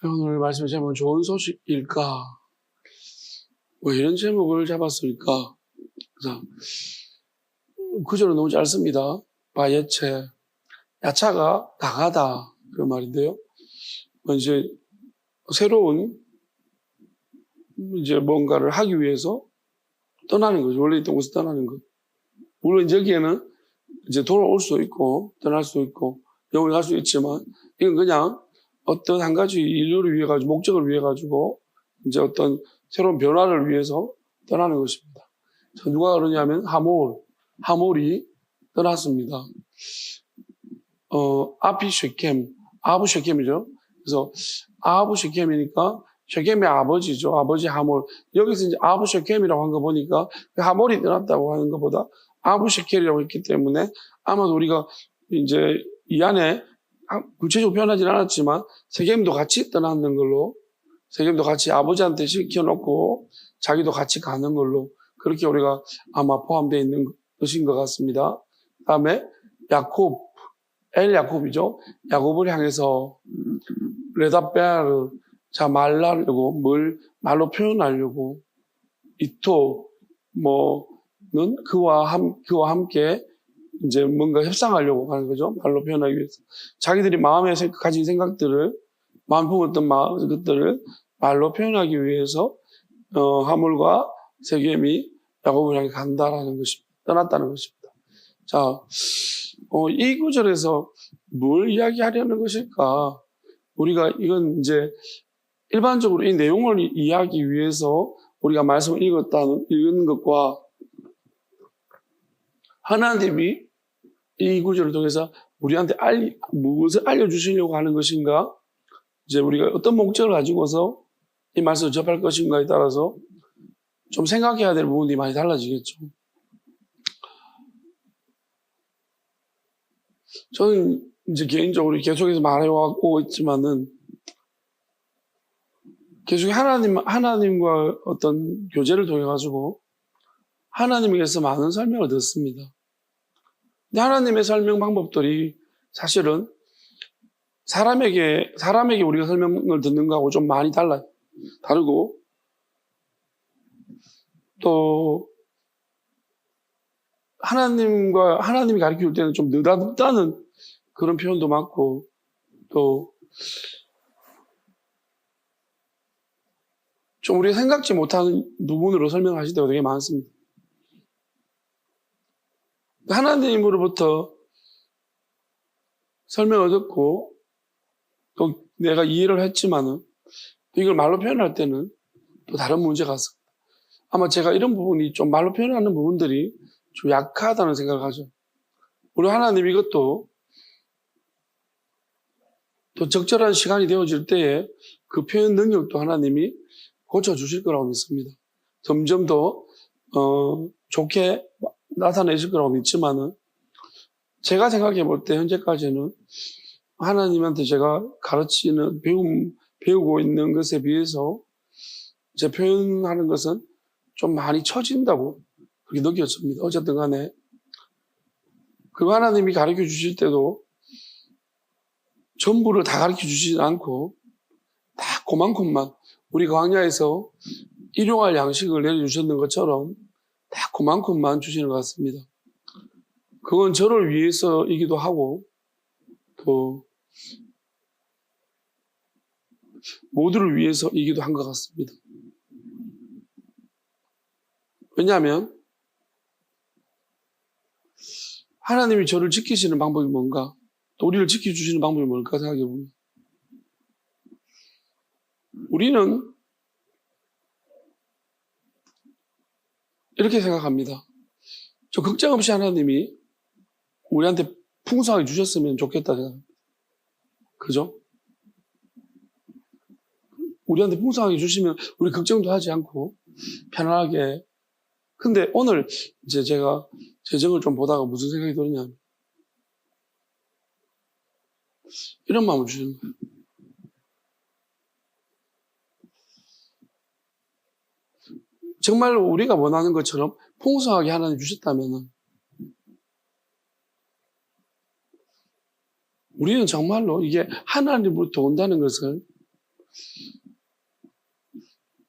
오늘 말씀의 제목은 좋은 소식일까? 왜 이런 제목을 잡았을까? 그래서 구절은 너무 짧습니다. 바예체, 야차가 강하다. 그런 말인데요. 이제 새로운 이제 뭔가를 하기 위해서 떠나는 거죠. 원래 있던 곳에서 떠나는 것. 물론 여기에는 이제 돌아올 수 있고, 떠날 수 있고, 영원히 갈 수 있지만, 이건 그냥 어떤 한 가지 인류를 위해 가지고, 목적을 위해 가지고, 이제 어떤 새로운 변화를 위해서 떠나는 것입니다. 누가 그러냐면, 하몰이 떠났습니다. 아비 쉐켐, 아부 쉐켐이죠. 그래서 아부 쉐켐이니까, 쉐켐의 아버지죠. 아버지 하몰. 여기서 이제 아부 쉐켐이라고 한 거 보니까, 하몰이 떠났다고 하는 것보다 아부 쉐켐이라고 했기 때문에, 아마도 우리가 이제 이 안에 구체적으로 표현하지는 않았지만 세겜도 같이 떠나는 걸로, 세겜도 같이 아버지한테 시켜놓고 자기도 같이 가는 걸로 그렇게 우리가 아마 포함되어 있는 것인 것 같습니다. 다음에 야콥이죠. 야곱을 향해서 레다베르, 자 말하려고 말로 표현하려고 는 그와 함께 이제 뭔가 협상하려고 하는 거죠. 말로 표현하기 위해서. 자기들이 마음에 가진 생각들을, 마음 품었던 것들을 말로 표현하기 위해서, 하물과 세겜이 야곱을 향해 간다라는 것입니다. 떠났다는 것입니다. 자, 이 구절에서 뭘 이야기하려는 것일까? 우리가 이건 이제 일반적으로 이 내용을 이해하기 위해서 우리가 말씀을 읽은 것과 하나님이 이 구절을 통해서 우리한테 무엇을 알려주시려고 하는 것인가? 이제 우리가 어떤 목적을 가지고서 이 말씀을 접할 것인가에 따라서 좀 생각해야 될 부분이 많이 달라지겠죠. 저는 이제 개인적으로 계속해서 말해오고 있지만은 계속 하나님과 어떤 교제를 통해 가지고 하나님에게서 많은 설명을 듣습니다. 근데 하나님의 설명 방법들이 사실은 사람에게 우리가 설명을 듣는 거하고 좀 많이 다르고, 또 하나님이 가르쳐 줄 때는 좀 느닷없다는 그런 표현도 많고, 또 좀 우리가 생각지 못하는 부분으로 설명하실 때가 되게 많습니다. 하나님으로부터 설명을 듣고 또 내가 이해를 했지만은 이걸 말로 표현할 때는 또 다른 문제가 있습니다. 아마 제가 이런 부분이 좀 말로 표현하는 부분들이 좀 약하다는 생각을 하죠. 우리 하나님 이것도 또 적절한 시간이 되어질 때에 그 표현 능력도 하나님이 고쳐주실 거라고 믿습니다. 점점 더 좋게 나타내실 거라고 믿지만은, 제가 생각해 볼 때 현재까지는 하나님한테 제가 배우고 있는 것에 비해서 제 표현하는 것은 좀 많이 처진다고 그렇게 느꼈습니다. 어쨌든 간에 그 하나님이 가르쳐 주실 때도 전부를 다 가르쳐 주시지 않고 다 그만큼만, 우리 광야에서 일용할 양식을 내려주셨는 것처럼 다 그만큼만 주시는 것 같습니다. 그건 저를 위해서이기도 하고 또 모두를 위해서이기도 한 것 같습니다. 왜냐하면 하나님이 저를 지키시는 방법이 뭔가, 또 우리를 지켜주시는 방법이 뭘까 생각해 봅니다. 우리는 이렇게 생각합니다. 저 걱정 없이 하나님이 우리한테 풍성하게 주셨으면 좋겠다 생각합니다. 그죠? 우리한테 풍성하게 주시면 우리 걱정도 하지 않고 편안하게. 근데 오늘 이제 제가 재정을 좀 보다가 무슨 생각이 들었냐면 이런 마음을 주시는 거예요. 정말로 우리가 원하는 것처럼 풍성하게 하나님 주셨다면 우리는 정말로 이게 하나님으로부터 온다는 것을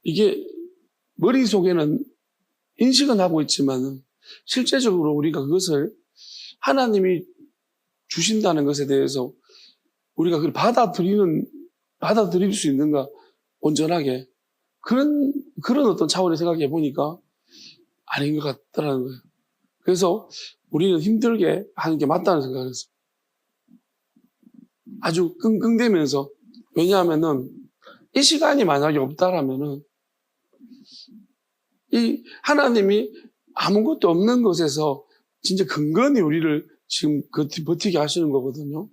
이게 머릿속에는 인식은 하고 있지만 실제적으로 우리가 그것을 하나님이 주신다는 것에 대해서 우리가 그걸 받아들일 수 있는가, 온전하게. 그런 어떤 차원에 생각해 보니까 아닌 것 같다는 거예요. 그래서 우리는 힘들게 하는 게 맞다는 생각을 했어요. 아주 끙끙대면서. 왜냐하면은 이 시간이 만약에 없다라면은 이 하나님이 아무것도 없는 것에서 진짜 근근히 우리를 지금 버티게 하시는 거거든요.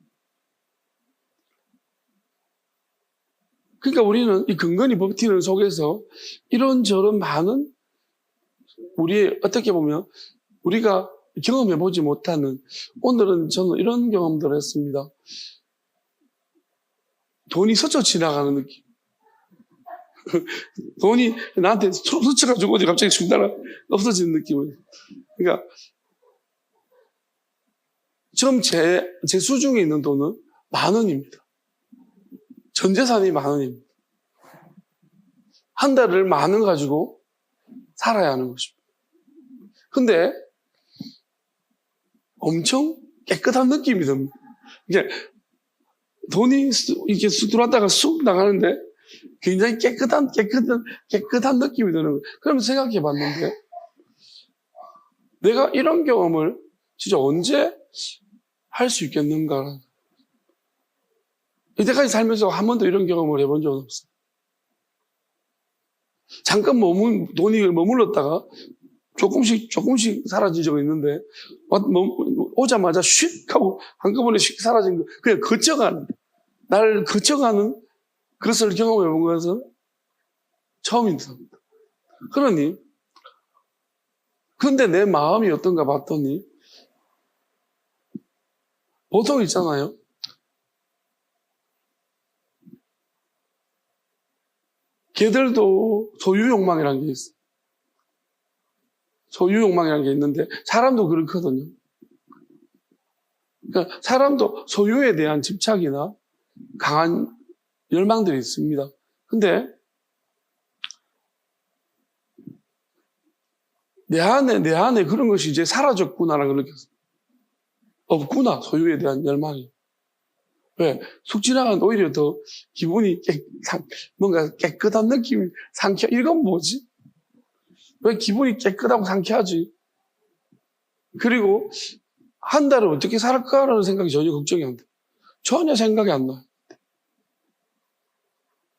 그러니까 우리는 이 근근히 버티는 속에서 이런저런 많은 우리의 어떻게 보면 우리가 경험해보지 못하는, 오늘은 저는 이런 경험들을 했습니다. 돈이 스쳐 지나가는 느낌. 돈이 나한테 스쳐가지고 어디 갑자기 중단을 없어지는 느낌을. 그러니까 지금 제 수중에 있는 돈은 10,000원입니다. 전 재산이 10,000원입니다. 한 달을 10,000원 가지고 살아야 하는 것입니다. 근데 엄청 깨끗한 느낌이 듭니다. 이게 돈이 이렇게 쑥 들어왔다가 쑥 나가는데 굉장히 깨끗한 느낌이 드는 거예요. 그럼 생각해 봤는데 내가 이런 경험을 진짜 언제 할 수 있겠는가. 이때까지 살면서 한 번도 이런 경험을 해본 적은 없어요. 잠깐 돈이 머물렀다가 조금씩 사라진 적은 있는데, 오자마자 휙 하고 한꺼번에 휙 사라진 거, 그냥 나를 거쳐가는 그것을 경험해 본 것은 처음입니다. 그러니, 근데 내 마음이 어떤가 봤더니, 보통 있잖아요. 걔들도 소유욕망이라는 게 있어요. 소유욕망이라는 게 있는데 사람도 그렇거든요. 그러니까 사람도 소유에 대한 집착이나 강한 열망들이 있습니다. 근데 내 안에 그런 것이 이제 사라졌구나라는 걸 느꼈어요. 없구나, 소유에 대한 열망이. 왜? 쑥 지나간 오히려 더 기분이 뭔가 깨끗한 느낌이 이건 뭐지? 왜 기분이 깨끗하고 상쾌하지? 그리고 한 달을 어떻게 살까라는 생각이 전혀 걱정이 안 돼. 전혀 생각이 안 나요.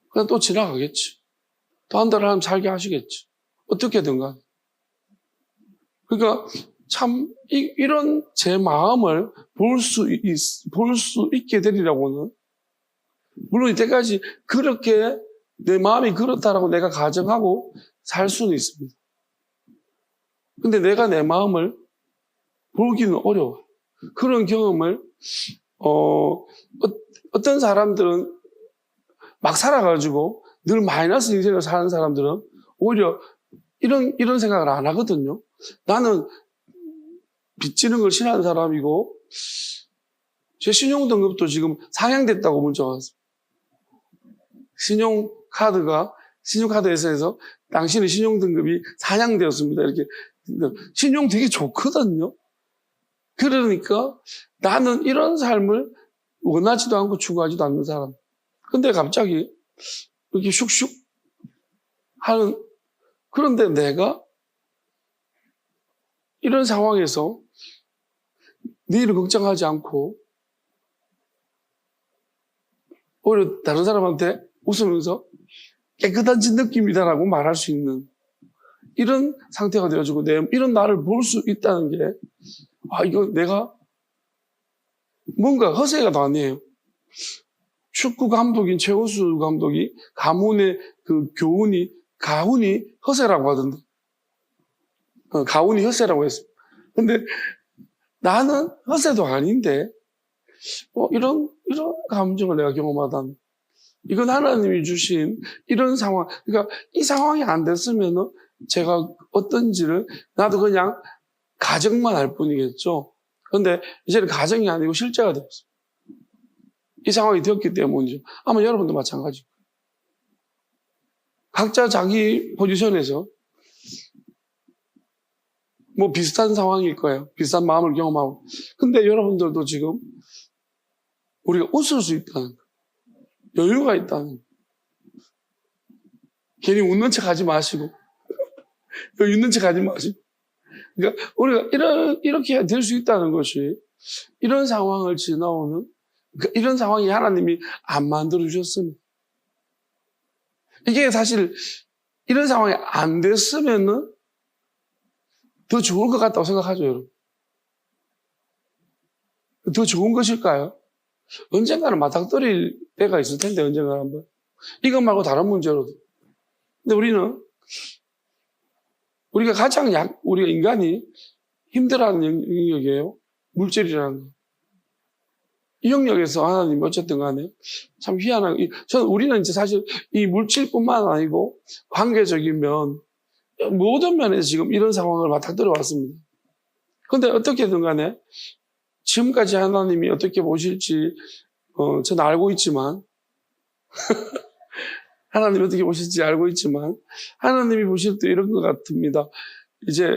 그냥 또 지나가겠지. 또 한 달을 하면 살게 하시겠지. 어떻게든가. 그러니까 참 이런 제 마음을 볼 수 있게 되리라고는, 물론 이때까지 그렇게 내 마음이 그렇다라고 내가 가정하고 살 수는 있습니다. 근데 내가 내 마음을 보기는 어려워요. 그런 경험을 어떤 사람들은 막 살아가지고 늘 마이너스 인생을 사는 사람들은 오히려 이런 생각을 안 하거든요. 나는 빚지는 걸 싫어하는 사람이고 제 신용등급도 지금 상향됐다고 문자가 왔어요. 신용카드에서 당신의 신용등급이 상향되었습니다. 이렇게. 신용 되게 좋거든요. 그러니까 나는 이런 삶을 원하지도 않고 추구하지도 않는 사람. 근데 갑자기 이렇게 슉슉 하는, 그런데 내가 이런 상황에서 내일을 걱정하지 않고 오히려 다른 사람한테 웃으면서 깨끗한 느낌이다라고 말할 수 있는 이런 상태가 되어지고 이런 나를 볼 수 있다는 게, 이거 내가 뭔가 허세가 아니에요. 축구 감독인 최우수 감독이 가훈의 가훈이 허세라고 하던데. 가훈이 허세라고 했어요. 근데 나는 허세도 아닌데, 이런 감정을 내가 경험하다니. 이건 하나님이 주신 이런 상황. 그러니까 이 상황이 안 됐으면 제가 어떤지를 나도 그냥 가정만 할 뿐이겠죠. 그런데 이제는 가정이 아니고 실제가 됐어요. 이 상황이 되었기 때문이죠. 아마 여러분도 마찬가지고. 각자 자기 포지션에서 뭐 비슷한 상황일 거예요. 비슷한 마음을 경험하고. 근데 여러분들도 지금 우리가 웃을 수 있다는 거, 여유가 있다는 거. 괜히 웃는 척 하지 마시고, 웃는 척 하지 마시고. 그러니까 우리가 이렇게 될 수 있다는 것이 이런 상황을 지나오는, 그러니까 이런 상황이 하나님이 안 만들어주셨습니다. 이게 사실 이런 상황이 안 됐으면은 더 좋을 것 같다고 생각하죠, 여러분. 더 좋은 것일까요? 언젠가는 맞닥뜨릴 때가 있을 텐데, 언젠가는 한번. 이것 말고 다른 문제로도. 근데 우리가 가장 우리가 인간이 힘들어하는 영역이에요. 물질이라는 거. 이 영역에서 하나님 어쨌든 간에 참 희한한, 우리는 이제 사실 이 물질뿐만 아니고 관계적인 면, 모든 면에서 지금 이런 상황을 맞닥뜨려 왔습니다. 근데 어떻게든 간에 지금까지 하나님이 어떻게 보실지, 저는 알고 있지만, 하나님이 어떻게 보실지 알고 있지만, 하나님이 보실 때 이런 것 같습니다. 이제,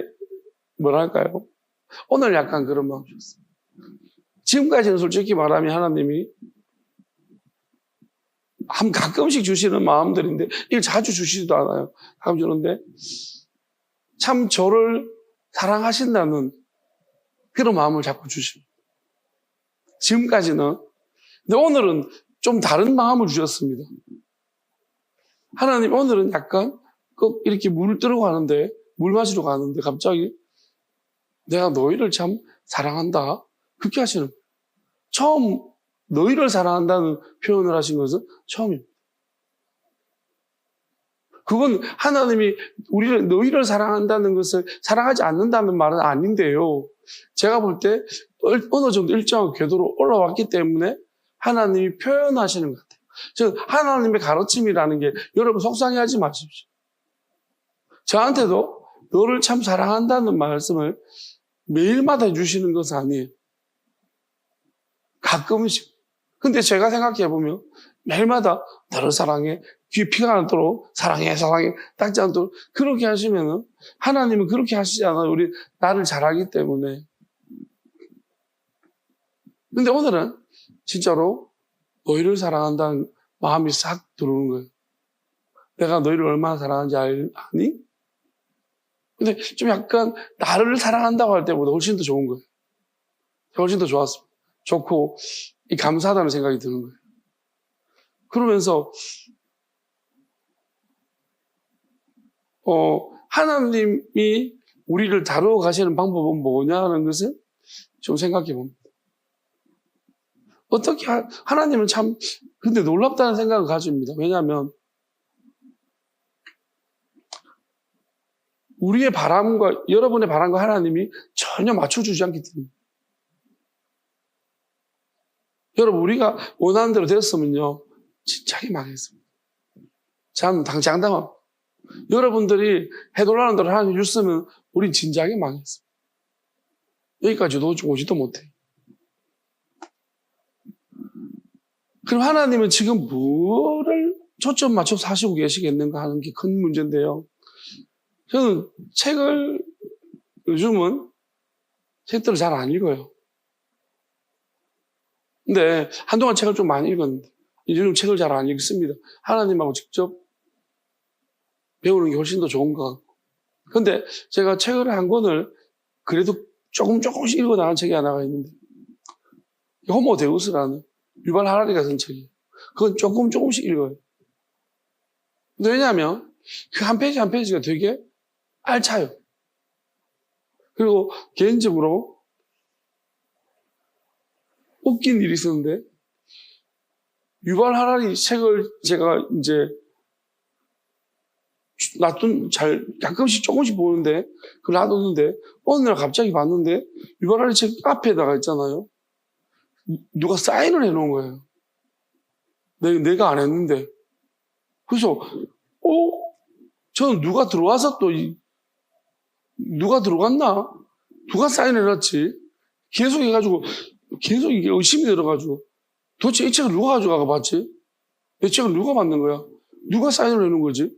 뭐랄까요? 오늘 약간 그런 마음이 셨어요. 지금까지는 솔직히 말하면 하나님이 가끔씩 주시는 마음들인데, 이걸 자주 주시지도 않아요. 가끔 주는데, 참 저를 사랑하신다는 그런 마음을 자꾸 주십니다. 지금까지는. 근데 오늘은 좀 다른 마음을 주셨습니다. 하나님 오늘은 약간 꼭 이렇게 물을 뜨러 가는데, 물 마시러 가는데 갑자기 내가 너희를 참 사랑한다. 그렇게 하시는 거예요. 처음 너희를 사랑한다는 표현을 하신 것은 처음입니다. 그건 하나님이 우리를 너희를 사랑한다는 것을 사랑하지 않는다는 말은 아닌데요. 제가 볼 때 어느 정도 일정한 궤도로 올라왔기 때문에 하나님이 표현하시는 것 같아요. 즉 하나님의 가르침이라는 게 여러분 속상해하지 마십시오. 저한테도 너를 참 사랑한다는 말씀을 매일마다 해주시는 것은 아니에요. 가끔씩. 근데 제가 생각해보면 매일마다 너를 사랑해, 귀에 피가 나도록 사랑해 닦지 않도록 그렇게 하시면은 하나님은 그렇게 하시지 않아요. 우리 나를 잘하기 때문에. 근데 오늘은 진짜로 너희를 사랑한다는 마음이 싹 들어오는 거예요. 내가 너희를 얼마나 사랑하는지 아니? 근데 좀 약간 나를 사랑한다고 할 때보다 훨씬 더 좋은 거예요. 훨씬 더 좋았습니다. 좋고 감사하다는 생각이 드는 거예요. 그러면서 하나님이 우리를 다루어 가시는 방법은 뭐냐는 것을 좀 생각해 봅니다. 어떻게 하나님은 참 근데 놀랍다는 생각을 가집니다. 왜냐하면 우리의 바람과 여러분의 바람과 하나님이 전혀 맞춰주지 않기 때문에 여러분 우리가 원하는 대로 됐으면요 진작에 망했습니다. 참 장담합니다. 여러분들이 해달라는 대로 하나님 줬으면 우린 진작에 망했습니다. 여기까지도 오지도 못해. 그럼 하나님은 지금 뭐를 초점 맞춰서 하시고 계시겠는가 하는 게 큰 문제인데요. 저는 요즘은 책들을 잘 안 읽어요. 근데 한동안 책을 좀 많이 읽었는데 요즘 책을 잘 안 읽습니다. 하나님하고 직접 배우는 게 훨씬 더 좋은 것 같고. 근데 제가 책을 한 권을 그래도 조금씩 읽어 나간 책이 하나가 있는데 호모 데우스라는 유발 하라리가 쓴 책이에요. 그건 조금씩 읽어요. 근데 왜냐하면 그 한 페이지 한 페이지가 되게 알차요. 그리고 개인적으로 웃긴 일이 있었는데 유발 하라리 책을 제가 이제 가끔씩 조금씩 보는데 그걸 놔뒀는데 어느 날 갑자기 봤는데 유발 하라리 책 앞에다가 있잖아요. 누가 사인을 해놓은 거예요. 내가 안 했는데. 그래서 저는 누가 들어와서 누가 들어갔나? 누가 사인해놨지? 계속 이게 의심이 들어가지고 도대체 이 책을 누가 가져가가 봤지? 이 책을 누가 만든 거야? 누가 사인을 해놓은 거지?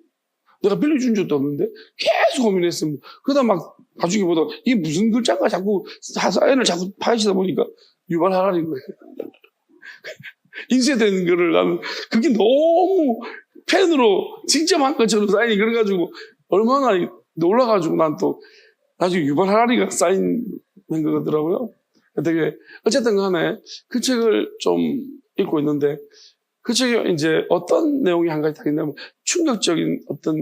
내가 빌려준 적도 없는데 계속 고민했습니다. 그러다 막 나중에 보다 이게 무슨 글자가 자꾸 사연을 자꾸 파헤치다 보니까 유발하라는 거예요. 인쇄된 거를 나는 그게 너무 펜으로 직접 한 것처럼 사인이 그래가지고 얼마나 놀라가지고 난 또 나중에 유발하라리가 사인한 거더라고요. 되게 어쨌든 간에 그 책을 좀 읽고 있는데 그 책에 이제 어떤 내용이 한 가지 딱 있냐면 충격적인 어떤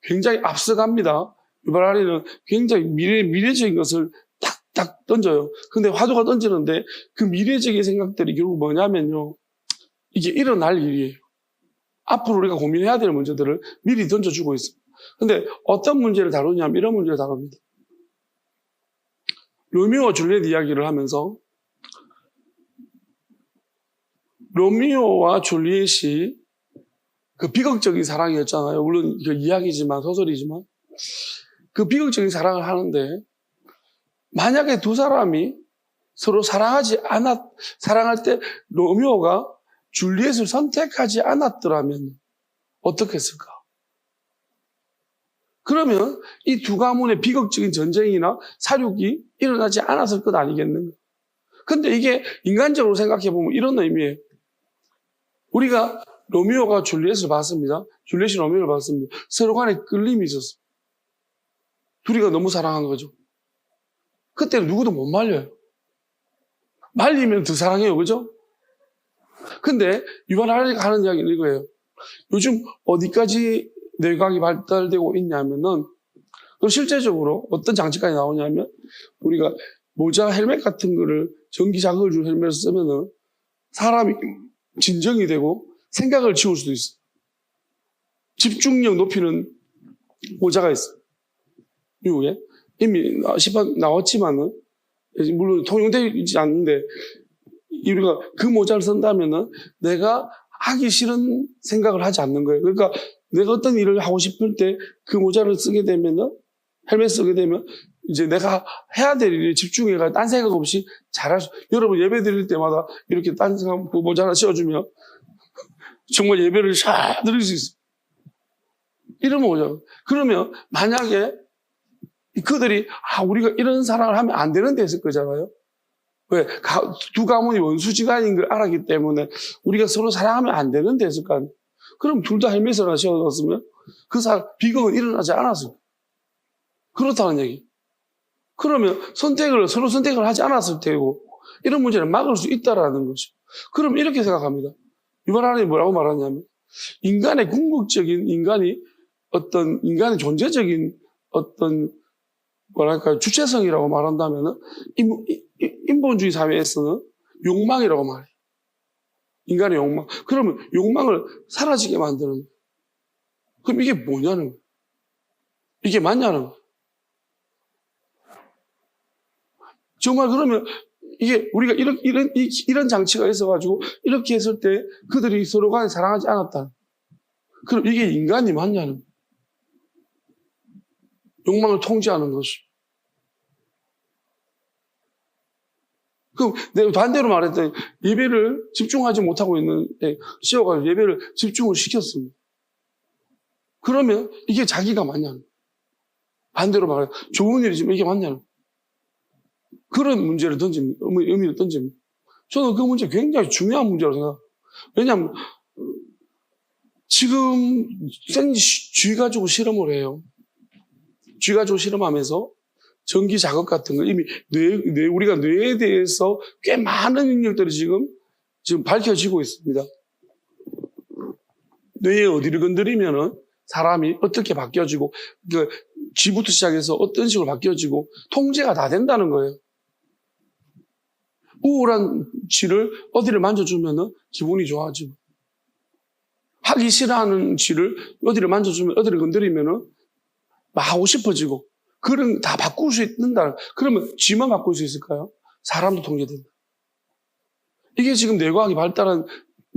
굉장히 앞서갑니다. 유발하리는 굉장히 미래적인 것을 탁탁 던져요. 근데 화두가 던지는데 그 미래적인 생각들이 결국 뭐냐면요. 이게 일어날 일이에요. 앞으로 우리가 고민해야 될 문제들을 미리 던져주고 있습니다. 근데 어떤 문제를 다루냐면 이런 문제를 다룹니다. 로미오와 줄리엣 이야기를 하면서 로미오와 줄리엣이 그 비극적인 사랑이었잖아요. 물론 그 이야기지만 소설이지만 그 비극적인 사랑을 하는데 만약에 두 사람이 서로 사랑할 때 로미오가 줄리엣을 선택하지 않았더라면 어떻게 했을까? 그러면 이 두 가문의 비극적인 전쟁이나 사륙이 일어나지 않았을 것 아니겠는가? 근데 이게 인간적으로 생각해보면 이런 의미예요. 우리가 로미오가 줄리엣을 봤습니다. 줄리엣이 로미오를 봤습니다. 서로 간에 끌림이 있었어요. 둘이가 너무 사랑한 거죠. 그때는 누구도 못 말려요. 말리면 더 사랑해요. 그죠? 근데 유발하리가 하는 이야기는 이거예요. 요즘 어디까지 뇌과학이 발달되고 있냐면은 실제적으로 어떤 장치까지 나오냐면 우리가 모자, 헬멧 같은 거를 전기 자극을 준 헬멧을 쓰면은 사람이 진정이 되고 생각을 지울 수도 있어요. 집중력 높이는 모자가 있어요. 미국에. 이미 나왔지만은 물론 통용되지 않는데 우리가 그 모자를 쓴다면은 내가 하기 싫은 생각을 하지 않는 거예요. 그러니까 내가 어떤 일을 하고 싶을 때 그 모자를 쓰게 되면은 헬멧 쓰게 되면 이제 내가 해야 될 일에 집중해가 딴 생각 없이 잘할 수. 여러분 예배 드릴 때마다 이렇게 딴 생각 모자 하나 씌워주면 정말 예배를 잘 드릴 수 있어요. 이러면 뭐죠? 그러면 만약에 그들이 우리가 이런 사랑을 하면 안 되는 데 있을 거잖아요. 왜? 두 가문이 원수지간인 걸 알았기 때문에 우리가 서로 사랑하면 안 되는 데 있을 거 아니에요. 그럼 둘 다 헬멧을 하나 씌워놨으면 비극은 일어나지 않았을 거예요. 그렇다는 얘기. 그러면 서로 선택을 하지 않았을 테고 이런 문제를 막을 수 있다라는 것이죠. 그럼 이렇게 생각합니다. 유발하니 뭐라고 말하냐면 인간의 궁극적인 인간의 존재적인 어떤 주체성이라고 말한다면은 인본주의 사회에서는 욕망이라고 말해요. 인간의 욕망. 그러면 욕망을 사라지게 만드는 거예요. 그럼 이게 뭐냐는 거예요. 이게 맞냐는 거예요. 정말 그러면 이게 우리가 이런 장치가 있어가지고 이렇게 했을 때 그들이 서로 간에 사랑하지 않았다. 그럼 이게 인간이 맞냐는 거예요. 욕망을 통제하는 것이. 그럼 내가 반대로 말했더니 예배를 집중하지 못하고 있는데 씌워가지고 예배를 집중을 시켰습니다. 그러면 이게 자기가 맞냐는 거예요. 반대로 말해 좋은 일이지만 이게 맞냐는 거예요. 그런 문제를 던집니다. 의미를 던집니다. 저는 그 문제 굉장히 중요한 문제라고 생각해요. 왜냐하면 지금 쥐 가지고 실험을 해요. 쥐 가지고 실험하면서 전기 자극 같은 거 이미 우리가 뇌에 대해서 꽤 많은 능력들이 지금 밝혀지고 있습니다. 뇌의 어디를 건드리면은 사람이 어떻게 바뀌어지고 쥐부터 시작해서 어떤 식으로 바뀌어지고 통제가 다 된다는 거예요. 우울한 쥐를 어디를 만져주면은 기분이 좋아지고 하기 싫어하는 쥐를 어디를 만져주면 어디를 건드리면은 막 하고 싶어지고 그런 다 바꿀 수 있는다. 그러면 쥐만 바꿀 수 있을까요? 사람도 통제된다. 이게 지금 뇌과학이 발달한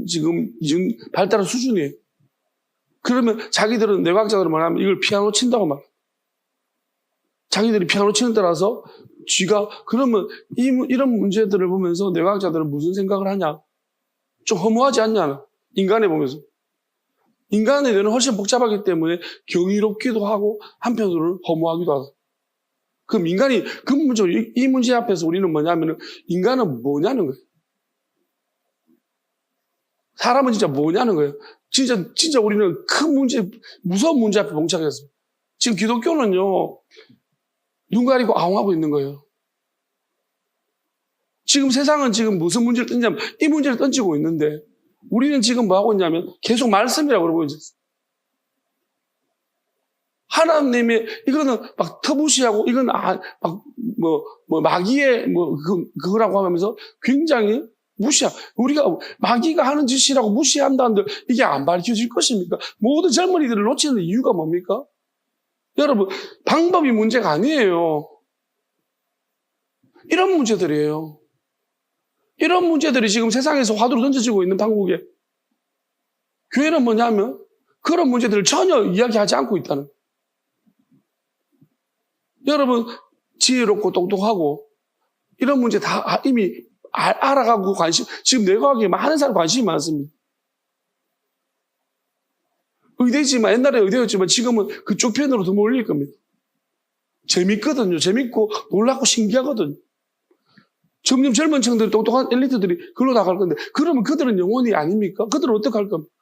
수준이에요. 그러면 자기들은 뇌과학자들은 뭐냐면 이걸 피아노 친다고 말해요. 자기들이 피아노 치는 따라서 쥐가 그러면 이런 문제들을 보면서 뇌과학자들은 무슨 생각을 하냐? 좀 허무하지 않냐? 인간에 보면서 인간의 뇌는 훨씬 복잡하기 때문에 경이롭기도 하고 한편으로는 허무하기도 하다. 그럼 인간이 근본적으로 이 문제 앞에서 우리는 뭐냐면은 인간은 뭐냐는 거예요. 사람은 진짜 뭐냐는 거예요. 진짜 우리는 큰 문제, 무서운 문제 앞에 봉착했어요. 지금 기독교는요, 눈 가리고 아웅하고 있는 거예요. 지금 세상은 지금 무슨 문제를 던지냐면 이 문제를 던지고 있는데 우리는 지금 뭐 하고 있냐면 계속 말씀이라고 그러고 있어요. 하나님의 이거는 막 터부시하고 이건 마귀의 그거라고 하면서 굉장히 우리가 마귀가 하는 짓이라고 무시한다는데 이게 안 밝혀질 것입니까? 모든 젊은이들을 놓치는 이유가 뭡니까? 여러분, 방법이 문제가 아니에요. 이런 문제들이에요. 이런 문제들이 지금 세상에서 화두로 던져지고 있는 방국에 교회는 뭐냐면 그런 문제들을 전혀 이야기하지 않고 있다는 거예요. 여러분, 지혜롭고 똑똑하고 이런 문제 다 이미 알아가고 지금 내과학에 많은 사람 관심이 많습니다. 의대지만, 옛날에 의대였지만 지금은 그쪽 편으로 더 몰릴 겁니다. 재밌거든요. 재밌고 놀랍고 신기하거든요. 점점 젊은 층들, 똑똑한 엘리트들이 그걸로 나갈 건데, 그러면 그들은 영혼이 아닙니까? 그들은 어떻게 할 겁니까?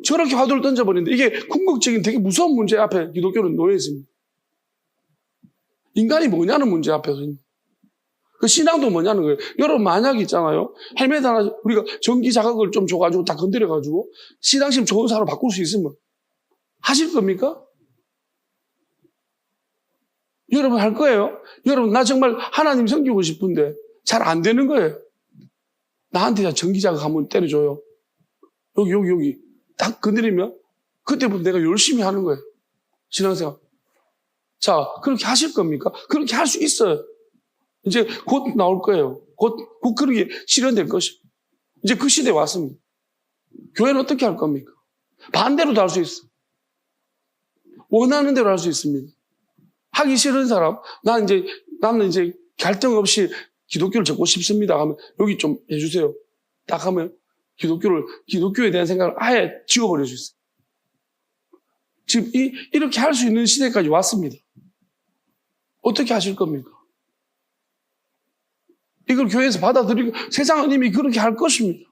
저렇게 화두를 던져버리는데, 이게 궁극적인 되게 무서운 문제 앞에 기독교는 놓여 있습니다. 인간이 뭐냐는 문제 앞에서. 그 신앙도 뭐냐는 거예요. 여러분, 만약에 있잖아요. 헬멧 하나, 우리가 전기 자극을 좀 줘가지고 다 건드려가지고, 신앙심 좋은 사람으로 바꿀 수 있으면, 하실 겁니까? 여러분 할 거예요? 여러분, 나 정말 하나님 섬기고 싶은데 잘 안 되는 거예요. 나한테 전기자극 한번 때려줘요. 여기. 딱 건드리면 그때부터 내가 열심히 하는 거예요. 신앙생활. 자, 그렇게 하실 겁니까? 그렇게 할 수 있어요. 이제 곧 나올 거예요. 곧 그렇게 실현될 것입니다. 이제 그 시대에 왔습니다. 교회는 어떻게 할 겁니까? 반대로도 할 수 있어요. 원하는 대로 할 수 있습니다. 하기 싫은 사람, 나는 이제 갈등 없이 기독교를 적고 싶습니다 하면 여기 좀 해주세요. 딱 하면 기독교에 대한 생각을 아예 지워버릴 수 있어요. 지금 이렇게 할 수 있는 시대까지 왔습니다. 어떻게 하실 겁니까? 이걸 교회에서 받아들이고 세상은 이미 그렇게 할 것입니다.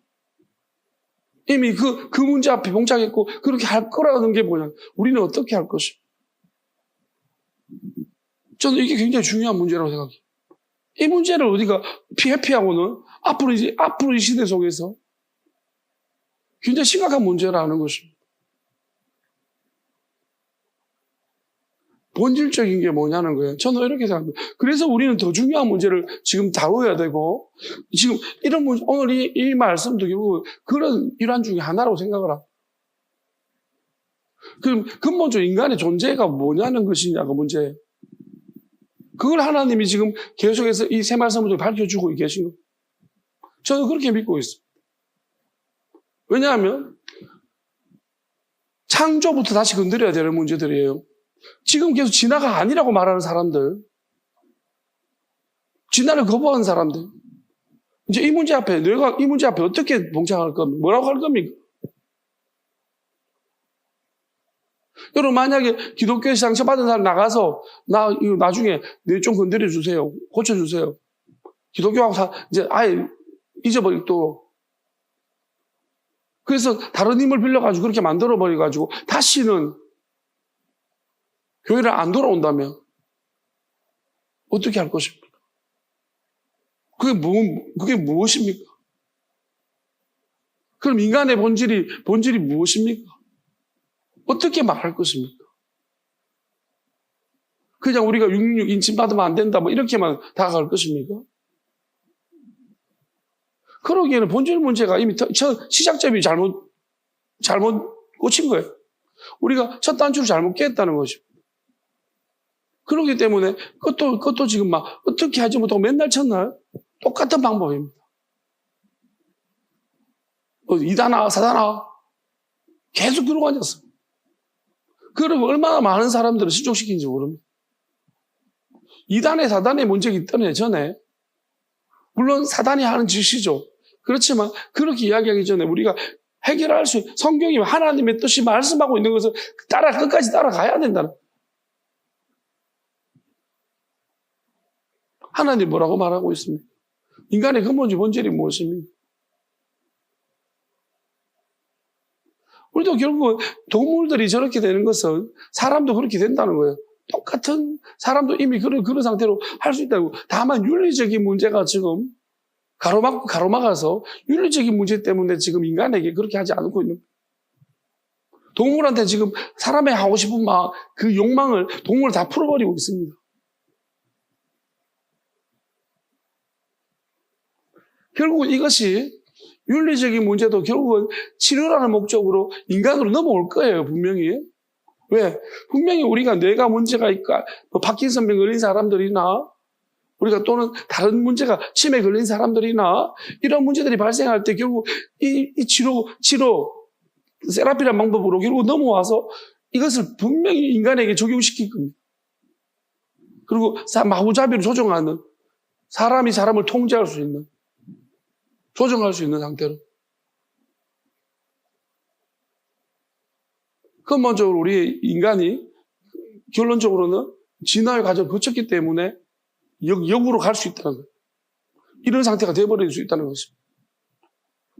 이미 그 문제 앞에 봉착했고 그렇게 할 거라는 게 뭐냐? 우리는 어떻게 할 것입니까? 저는 이게 굉장히 중요한 문제라고 생각해요. 이 문제를 우리가 회피하고는 앞으로 이 시대 속에서 굉장히 심각한 문제라는 것입니다. 본질적인 게 뭐냐는 거예요. 저는 이렇게 생각합니다. 그래서 우리는 더 중요한 문제를 지금 다뤄야 되고, 지금 이런 문제, 오늘 이 말씀도 결국 그런 일환 중에 하나라고 생각을 합니다. 그럼 근본적으로 인간의 존재가 뭐냐는 것이냐가 문제예요. 그걸 하나님이 지금 계속해서 이 새 말씀을 밝혀주고 계신 겁니다. 저는 그렇게 믿고 있습니다. 왜냐하면 창조부터 다시 건드려야 되는 문제들이에요. 지금 계속 진화가 아니라고 말하는 사람들, 진화를 거부하는 사람들, 이제 이 문제 앞에 어떻게 봉착할 겁니까? 뭐라고 할 겁니까? 여러분, 만약에 기독교에 상처받은 사람 나가서, 이거 나중에 뇌 좀 건드려주세요. 고쳐주세요. 기독교하고 이제 아예 잊어버리도록. 그래서 다른 힘을 빌려가지고 그렇게 만들어버려가지고 다시는 교회를 안 돌아온다면 어떻게 할 것입니까? 그게 무엇입니까? 그럼 인간의 본질이 무엇입니까? 어떻게 말할 것입니까? 그냥 우리가 666 인침받으면 안 된다, 이렇게만 다가갈 것입니까? 그러기에는 본질 문제가 이미 시작점이 잘못 꽂힌 거예요. 우리가 첫 단추를 잘못 깼다는 것입니다. 그렇기 때문에 그것도 지금 어떻게 하지 못하고 맨날 첫날 똑같은 방법입니다. 이단아, 사단아, 계속 그러고 앉았어. 그러면 얼마나 많은 사람들을 실족시키는지 모릅니다. 이단의 사단의 문제가 있던 예전에, 물론 사단이 하는 짓이죠. 그렇지만 그렇게 이야기하기 전에 우리가 해결할 수 있는 성경이 하나님의 뜻이 말씀하고 있는 것을 끝까지 따라가야 된다는. 하나님 뭐라고 말하고 있습니까? 인간의 근본적 본질이 무엇입니까? 우리도 결국 동물들이 저렇게 되는 것은 사람도 그렇게 된다는 거예요. 똑같은 사람도 이미 그런 상태로 할 수 있다고. 다만 윤리적인 문제가 지금 가로막아서 윤리적인 문제 때문에 지금 인간에게 그렇게 하지 않고 있는 거예요. 동물한테 지금 사람이 하고 싶은 그 욕망을 동물을 다 풀어버리고 있습니다. 결국은 이것이 윤리적인 문제도 결국은 치료라는 목적으로 인간으로 넘어올 거예요, 분명히. 왜? 분명히 우리가 뇌가 문제가 있까, 파킨슨병 걸린 사람들이나, 우리가 또는 다른 문제가 치매 걸린 사람들이나, 이런 문제들이 발생할 때 결국 이 치료, 세라피라는 방법으로 결국 넘어와서 이것을 분명히 인간에게 적용시킬 겁니다. 그리고 마구잡이로 조정하는, 사람이 사람을 통제할 수 있는, 조정할 수 있는 상태로. 근본적으로 우리 인간이 결론적으로는 진화의 과정을 거쳤기 때문에 역으로 갈 수 있다는 거예요. 이런 상태가 되어버릴 수 있다는 것입니다.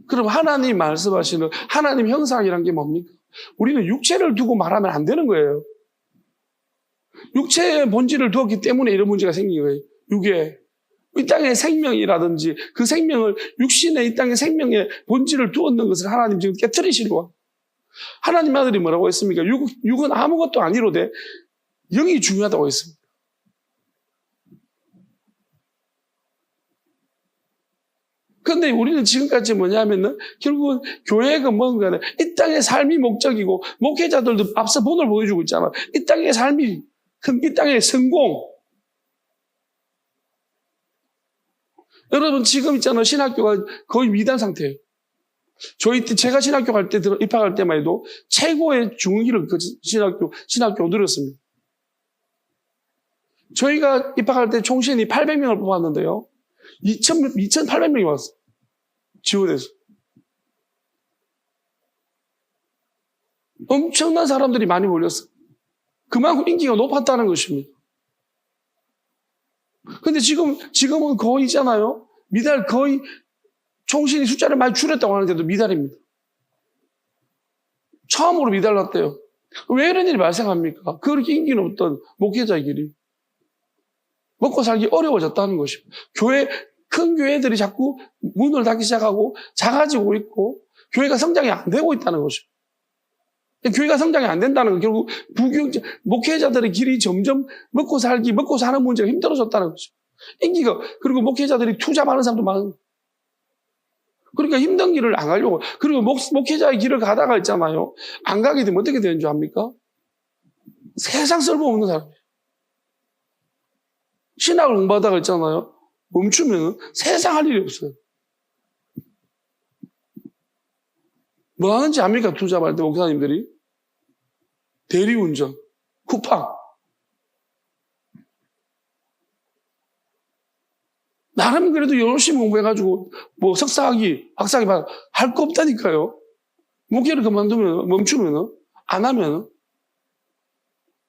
그럼 하나님 말씀하시는 하나님 형상이란 게 뭡니까? 우리는 육체를 두고 말하면 안 되는 거예요. 육체의 본질을 두었기 때문에 이런 문제가 생긴 거예요. 육에. 이 땅의 생명이라든지 그 생명을 육신의 이 땅의 생명의 본질을 두었는 것을 하나님 지금 깨트리시려고. 하나님 아들이 뭐라고 했습니까? 육은 아무것도 아니로되 영이 중요하다고 했습니다. 그런데 우리는 지금까지 뭐냐면은 결국은 교회가 뭔가 이 땅의 삶이 목적이고 목회자들도 앞서 본을 보여주고 있잖아. 이 땅의 삶이 이 땅의 성공. 여러분 지금 있잖아요. 신학교가 거의 미단 상태예요. 제가 신학교 갈 때, 입학할 때만 해도 최고의 중위를 신학교 누렸습니다. 저희가 입학할 때 총신이 800명을 뽑았는데요. 2,800명이 왔어요. 지원해서. 엄청난 사람들이 많이 몰렸어요. 그만큼 인기가 높았다는 것입니다. 근데 지금은 거의 있잖아요. 미달 거의 총신이 숫자를 많이 줄였다고 하는데도 미달입니다. 처음으로 미달 났대요. 왜 이런 일이 발생합니까? 그렇게 인기는 없던 목회자의 길이. 먹고 살기 어려워졌다는 것입니다. 큰 교회들이 자꾸 문을 닫기 시작하고 작아지고 있고 교회가 성장이 안 되고 있다는 것입니다. 교회가 성장이 안 된다는 건 결국 목회자들의 길이 점점 먹고 사는 문제가 힘들어졌다는 것입니다. 인기가, 그리고 목회자들이 투자 많은 사람도 많은 거예요. 그러니까 힘든 길을 안 가려고. 그리고 목회자의 길을 가다가 있잖아요. 안 가게 되면 어떻게 되는 줄 압니까? 세상 쓸모없는 사람이에요. 신학을 공부하다가 있잖아요. 멈추면 세상 할 일이 없어요. 뭐 하는지 압니까? 투자 받을 때 목사님들이? 대리운전, 쿠팡. 나름 그래도 열심히 공부해가지고 뭐 석사학위, 박사학위 할 거 없다니까요. 목회를 멈추면 안 하면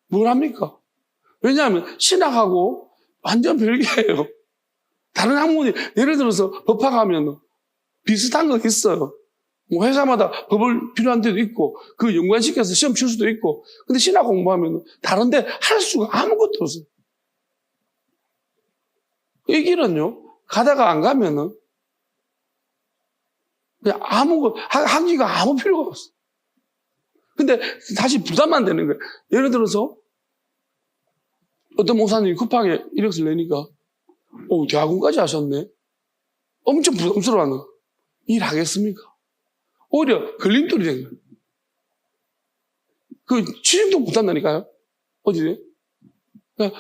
뭘 합니까? 왜냐하면 신학하고 완전 별개예요. 다른 학문이 예를 들어서 법학 하면 비슷한 거 있어요. 뭐 회사마다 법을 필요한 데도 있고 그 연관시켜서 시험 칠 수도 있고. 근데 신학 공부하면 다른데 할 수가 아무것도 없어요. 이 길은요, 가다가 안 가면은 그냥 하기가 아무 필요가 없어. 근데 다시 부담만 되는 거예요. 예를 들어서 어떤 목사님이 쿠팡에 이력서를 내니까 대학원까지 하셨네. 엄청 부담스러워하는. 일하겠습니까? 오히려 걸림돌이 된 거예요. 취직도 못한다니까요. 어디?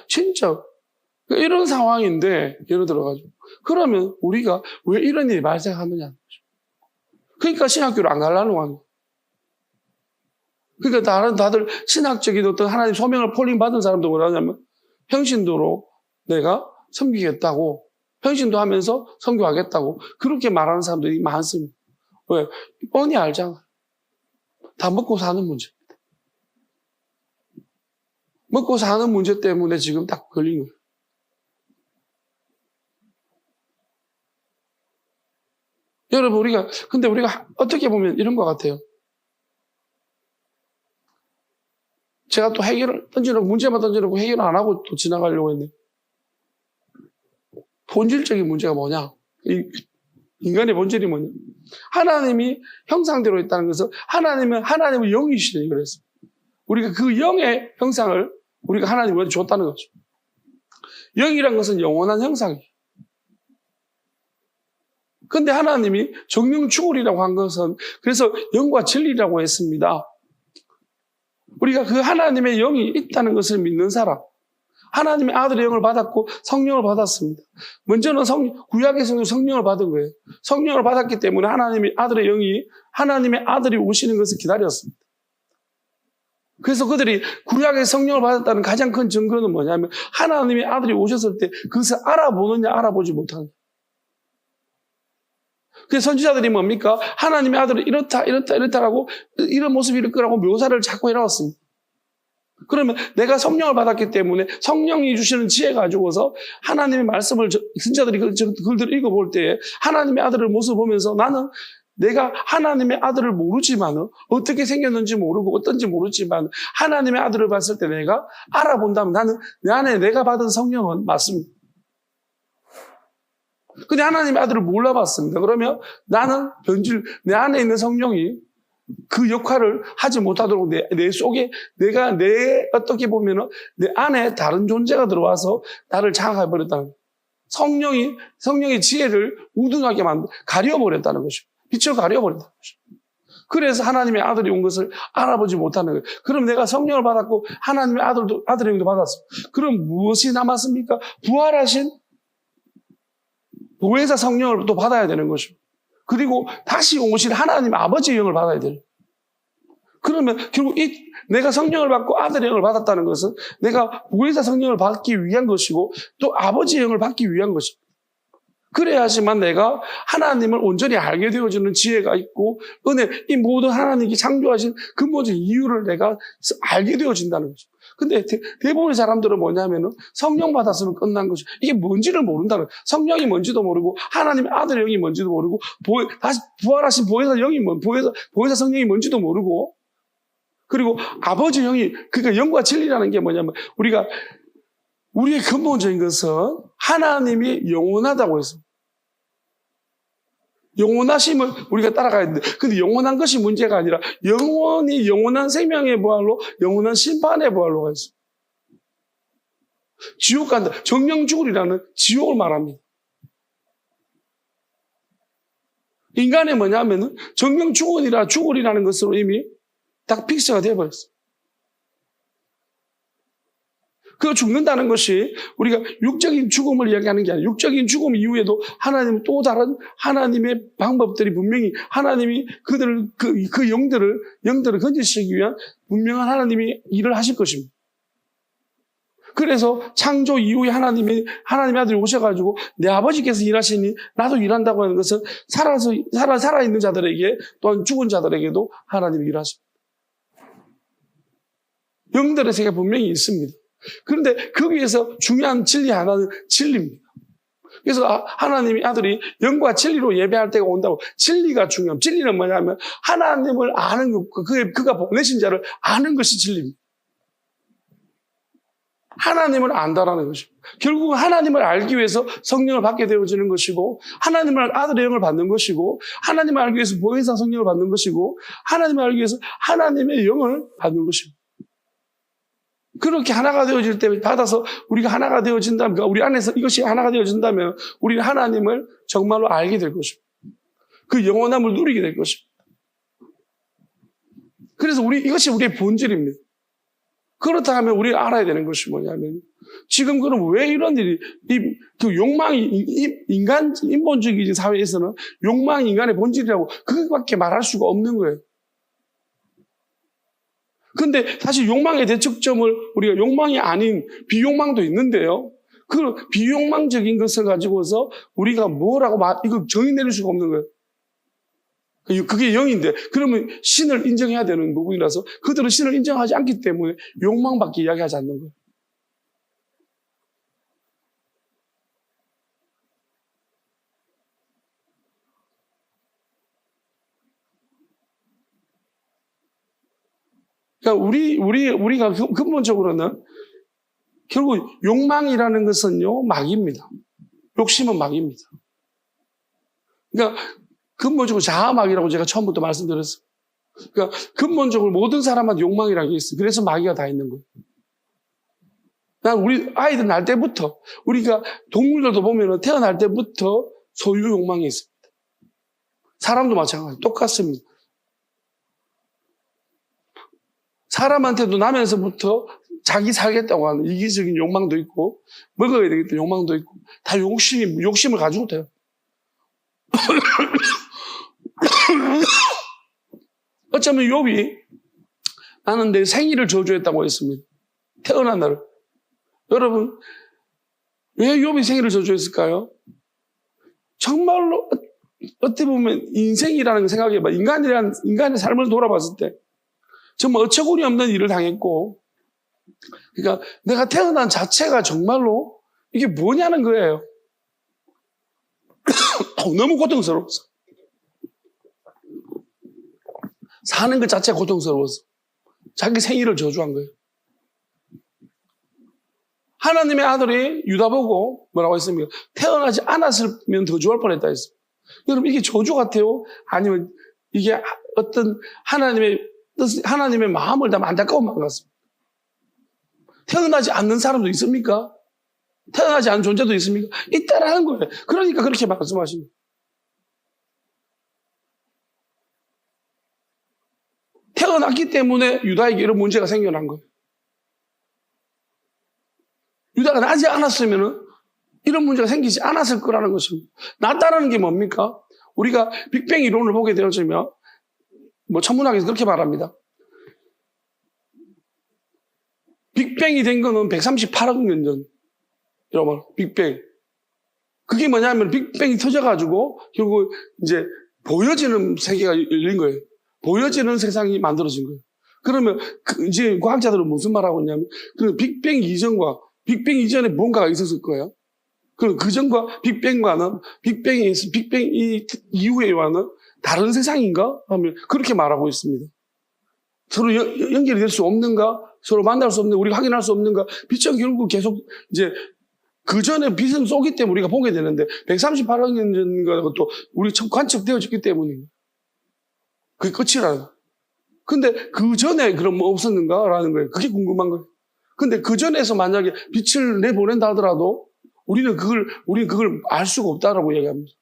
진짜 이런 상황인데 예를 들어가지고 그러면 우리가 왜 이런 일이 발생하느냐. 그러니까 신학교를 안 가려는 거예요. 그러니까 다들 신학적인 어떤 하나님 소명을 폴링 받은 사람도 뭐라냐면 평신도로 내가 섬기겠다고 헌신도 하면서 선교하겠다고 그렇게 말하는 사람들이 많습니다. 왜? 뻔히 알잖아. 다 먹고 사는 문제입니다. 먹고 사는 문제 때문에 지금 딱 걸린 거예요. 여러분, 근데 우리가 어떻게 보면 이런 것 같아요. 제가 또 문제만 던져놓고 해결을 안 하고 또 지나가려고 했네. 본질적인 문제가 뭐냐? 인간의 본질이 뭐냐? 하나님이 형상대로 있다는 것은 하나님은 영이시죠. 그래서 우리가 그 영의 형상을 우리가 하나님한테 줬다는 거죠. 영이란 것은 영원한 형상이에요. 근데 하나님이 정령축월이라고 한 것은 그래서 영과 진리라고 했습니다. 우리가 그 하나님의 영이 있다는 것을 믿는 사람, 하나님의 아들의 영을 받았고 성령을 받았습니다. 먼저는 구약에서는 성령을 받은 거예요. 성령을 받았기 때문에 하나님의 아들이 오시는 것을 기다렸습니다. 그래서 그들이 구약의 성령을 받았다는 가장 큰 증거는 뭐냐면 하나님의 아들이 오셨을 때 그것을 알아보느냐 알아보지 못하느냐. 그래서 선지자들이 뭡니까? 하나님의 아들은 이렇다라고 이런 모습이 이럴 거라고 묘사를 자꾸 해놨습니다. 그러면 내가 성령을 받았기 때문에 성령이 주시는 지혜 가지고서 하나님의 말씀을 선지자들이 글들을 읽어볼 때 하나님의 아들의 모습을 보면서 나는 내가 하나님의 아들을 모르지만 어떻게 생겼는지 모르고 어떤지 모르지만 하나님의 아들을 봤을 때 내가 알아본다면 나는 내 안에 내가 받은 성령은 맞습니다. 근데 하나님의 아들을 몰라봤습니다. 그러면 나는 내 안에 있는 성령이 그 역할을 하지 못하도록 내 속에 어떻게 보면은 내 안에 다른 존재가 들어와서 나를 장악해버렸다는 거예요. 성령의 지혜를 우등하게 가려버렸다는 것이죠. 빛을 가려버린다는 것이죠. 그래서 하나님의 아들이 온 것을 알아보지 못하는 거예요. 그럼 내가 성령을 받았고 하나님의 아들의 영도 받았어. 그럼 무엇이 남았습니까? 부활하신 보혜사 성령을 또 받아야 되는 것이고, 그리고 다시 오실 하나님 아버지의 영을 받아야 돼요. 그러면 결국 내가 성령을 받고 아들의 영을 받았다는 것은 내가 보혜사 성령을 받기 위한 것이고 또 아버지의 영을 받기 위한 것입니다. 그래야지만 내가 하나님을 온전히 알게 되어지는 지혜가 있고 이 모든 하나님이 창조하신 근본적인 이유를 내가 알게 되어진다는 거죠. 근데 대부분의 사람들은 뭐냐면은 성령 받았으면 끝난 것이 이게 뭔지를 모른다는 거예요. 성령이 뭔지도 모르고 하나님의 아들의 영이 뭔지도 모르고 다시 부활하신 보혜사 성령이 뭔지도 모르고 그리고 아버지 영이 그러니까 영과 진리라는 게 뭐냐면 우리의 근본적인 것은 하나님이 영원하다고 해서 영원하심을 우리가 따라가야 되는데 근데 영원한 것이 문제가 아니라 영원한 생명의 부활로 영원한 심판의 부활로 가 있어요. 지옥 간다. 정령죽으리라는 지옥을 말합니다. 인간이 뭐냐면은 정령죽으리라는 것으로 이미 딱 픽스가 되어버렸어요. 그 죽는다는 것이 우리가 육적인 죽음을 이야기하는 게 아니라 육적인 죽음 이후에도 하나님은 또 다른 하나님의 방법들이 분명히 하나님이 그들을 그 영들을 건지시키기 위한 분명한 하나님이 일을 하실 것입니다. 그래서 창조 이후에 하나님의 아들이 오셔가지고 내 아버지께서 일하시니 나도 일한다고 하는 것은 살아있는 자들에게 또한 죽은 자들에게도 하나님이 일하십니다. 영들의 세계가 분명히 있습니다. 그런데 거기에서 중요한 진리 하나는 진리입니다. 그래서 하나님의 아들이 영과 진리로 예배할 때가 온다고. 진리가 중요합니다. 진리는 뭐냐면 하나님을 아는 것, 그가 보내신 자를 아는 것이 진리입니다. 하나님을 안다라는 것입니다. 결국은 하나님을 알기 위해서 성령을 받게 되어지는 것이고 하나님을 아들의 영을 받는 것이고 하나님을 알기 위해서 보혜사 성령을 받는 것이고 하나님을 알기 위해서 하나님의 영을 받는 것입니다. 그렇게 하나가 되어질 때 받아서 우리가 하나가 되어진다면 우리 안에서 이것이 하나가 되어진다면 우리는 하나님을 정말로 알게 될 것입니다. 그 영원함을 누리게 될 것입니다. 그래서 이것이 우리의 본질입니다. 그렇다 하면 우리가 알아야 되는 것이 뭐냐면 지금 그럼 왜 이런 일이 그 욕망이 인본주의 사회에서는 욕망이 인간의 본질이라고 그것밖에 말할 수가 없는 거예요. 근데 사실 욕망의 대척점을 우리가 욕망이 아닌 비욕망도 있는데요. 그 비욕망적인 것을 가지고서 우리가 뭐라고 이거 정의 내릴 수가 없는 거예요. 그게 영인데, 그러면 신을 인정해야 되는 부분이라서 그들은 신을 인정하지 않기 때문에 욕망밖에 이야기하지 않는 거예요. 그러니까 우리가 근본적으로는 결국 욕망이라는 것은요, 막입니다. 욕심은 막입니다. 그러니까 근본적으로 자아막이라고 제가 처음부터 말씀드렸어요. 그러니까 근본적으로 모든 사람한테 욕망이라는 게 있어요. 그래서 마귀가 다 있는 거예요. 난 우리 아이들 날 때부터, 우리가 동물들도 보면 태어날 때부터 소유 욕망이 있습니다. 사람도 마찬가지, 똑같습니다. 사람한테도 나면서부터 자기 살겠다고 하는 이기적인 욕망도 있고, 먹어야 되겠다 욕망도 있고, 다 욕심을 가지고 돼요. 어쩌면 욥이 나는 내 생일을 저주했다고 했습니다. 태어난 날을. 여러분, 왜 욥이 생일을 저주했을까요? 정말로 어떻게 보면 인생이라는 걸 생각해봐. 인간의 삶을 돌아봤을 때 정말 어처구니 없는 일을 당했고, 그러니까 내가 태어난 자체가 정말로 이게 뭐냐는 거예요. 너무 고통스러웠어. 사는 것 자체가 고통스러웠어. 자기 생일을 저주한 거예요. 하나님의 아들이 유다 보고 뭐라고 했습니까? 태어나지 않았으면 더 좋을 뻔했다 했습니다. 여러분, 이게 저주 같아요? 아니면 이게 어떤 하나님의 마음을 담은 안타까운 마음 같습니다. 태어나지 않는 사람도 있습니까? 태어나지 않은 존재도 있습니까? 있다라는 거예요. 그러니까 그렇게 말씀하십니다. 태어났기 때문에 유다에게 이런 문제가 생겨난 거예요. 유다가 나지 않았으면 이런 문제가 생기지 않았을 거라는 것입니다. 낫다라는 게 뭡니까? 우리가 빅뱅 이론을 보게 되어지면 천문학에서 그렇게 말합니다. 빅뱅이 된 거는 138억 년 전. 여러분, 빅뱅. 그게 뭐냐면 빅뱅이 터져가지고 결국 이제 보여지는 세계가 열린 거예요. 보여지는 세상이 만들어진 거예요. 그러면 이제 과학자들은 무슨 말하고 있냐면 그 빅뱅 이전에 뭔가가 있었을 거예요. 그럼 그 전과 빅뱅과는 빅뱅 이후에와는 다른 세상인가? 하면 그렇게 말하고 있습니다. 서로 연결이 될 수 없는가? 서로 만날 수 없는가? 우리가 확인할 수 없는가? 빛은 결국 계속 이제 그 전에 빛은 쏘기 때문에 우리가 보게 되는데 138억 년 전과 또 우리 관측되어졌기 때문에 그게 끝이라는. 근데 그 전에 그럼 뭐 없었는가라는 거예요. 그게 궁금한 거예요. 근데 그 전에서 만약에 빛을 내보낸다 하더라도 우리는 그걸 알 수가 없다라고 얘기합니다.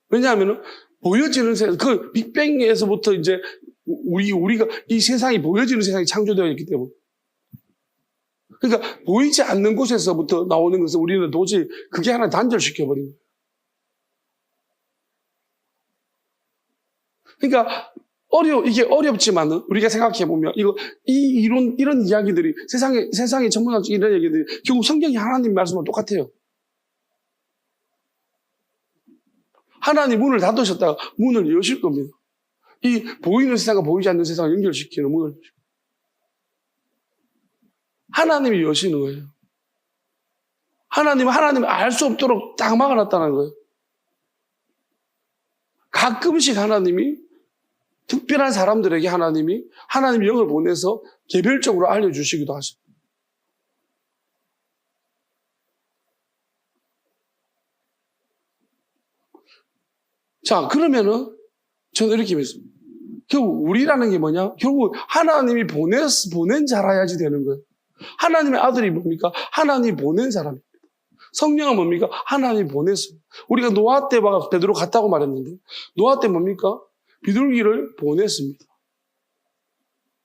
왜냐하면 보여지는 세상, 그 빅뱅에서부터 이제 우리가 이 세상이 보여지는 세상이 창조되어 있기 때문에. 그러니까 보이지 않는 곳에서부터 나오는 것을 우리는 도저히 그게 하나 단절시켜버린 거예요. 그러니까 이게 어렵지만은 우리가 생각해보면 이런 이야기들이 세상의 전문학적 이런 얘기들이 결국 성경이 하나님 말씀과 똑같아요. 하나님 문을 닫으셨다가 문을 여실 겁니다. 이 보이는 세상과 보이지 않는 세상을 연결시키는 문을 하나님이 여시는 거예요. 하나님을 알 수 없도록 딱 막아놨다는 거예요. 가끔씩 하나님이 특별한 사람들에게 하나님의 영을 보내서 개별적으로 알려주시기도 하십니다. 자, 그러면은 저는 이렇게 믿습니다. 결국 우리라는 게 뭐냐? 결국 하나님이 보낸 자라야지 되는 거예요. 하나님의 아들이 뭡니까? 하나님이 보낸 사람입니다. 성령은 뭡니까? 하나님이 보냈어요. 우리가 노아 때 베드로 갔다고 말했는데 노아 때 뭡니까? 비둘기를 보냈습니다.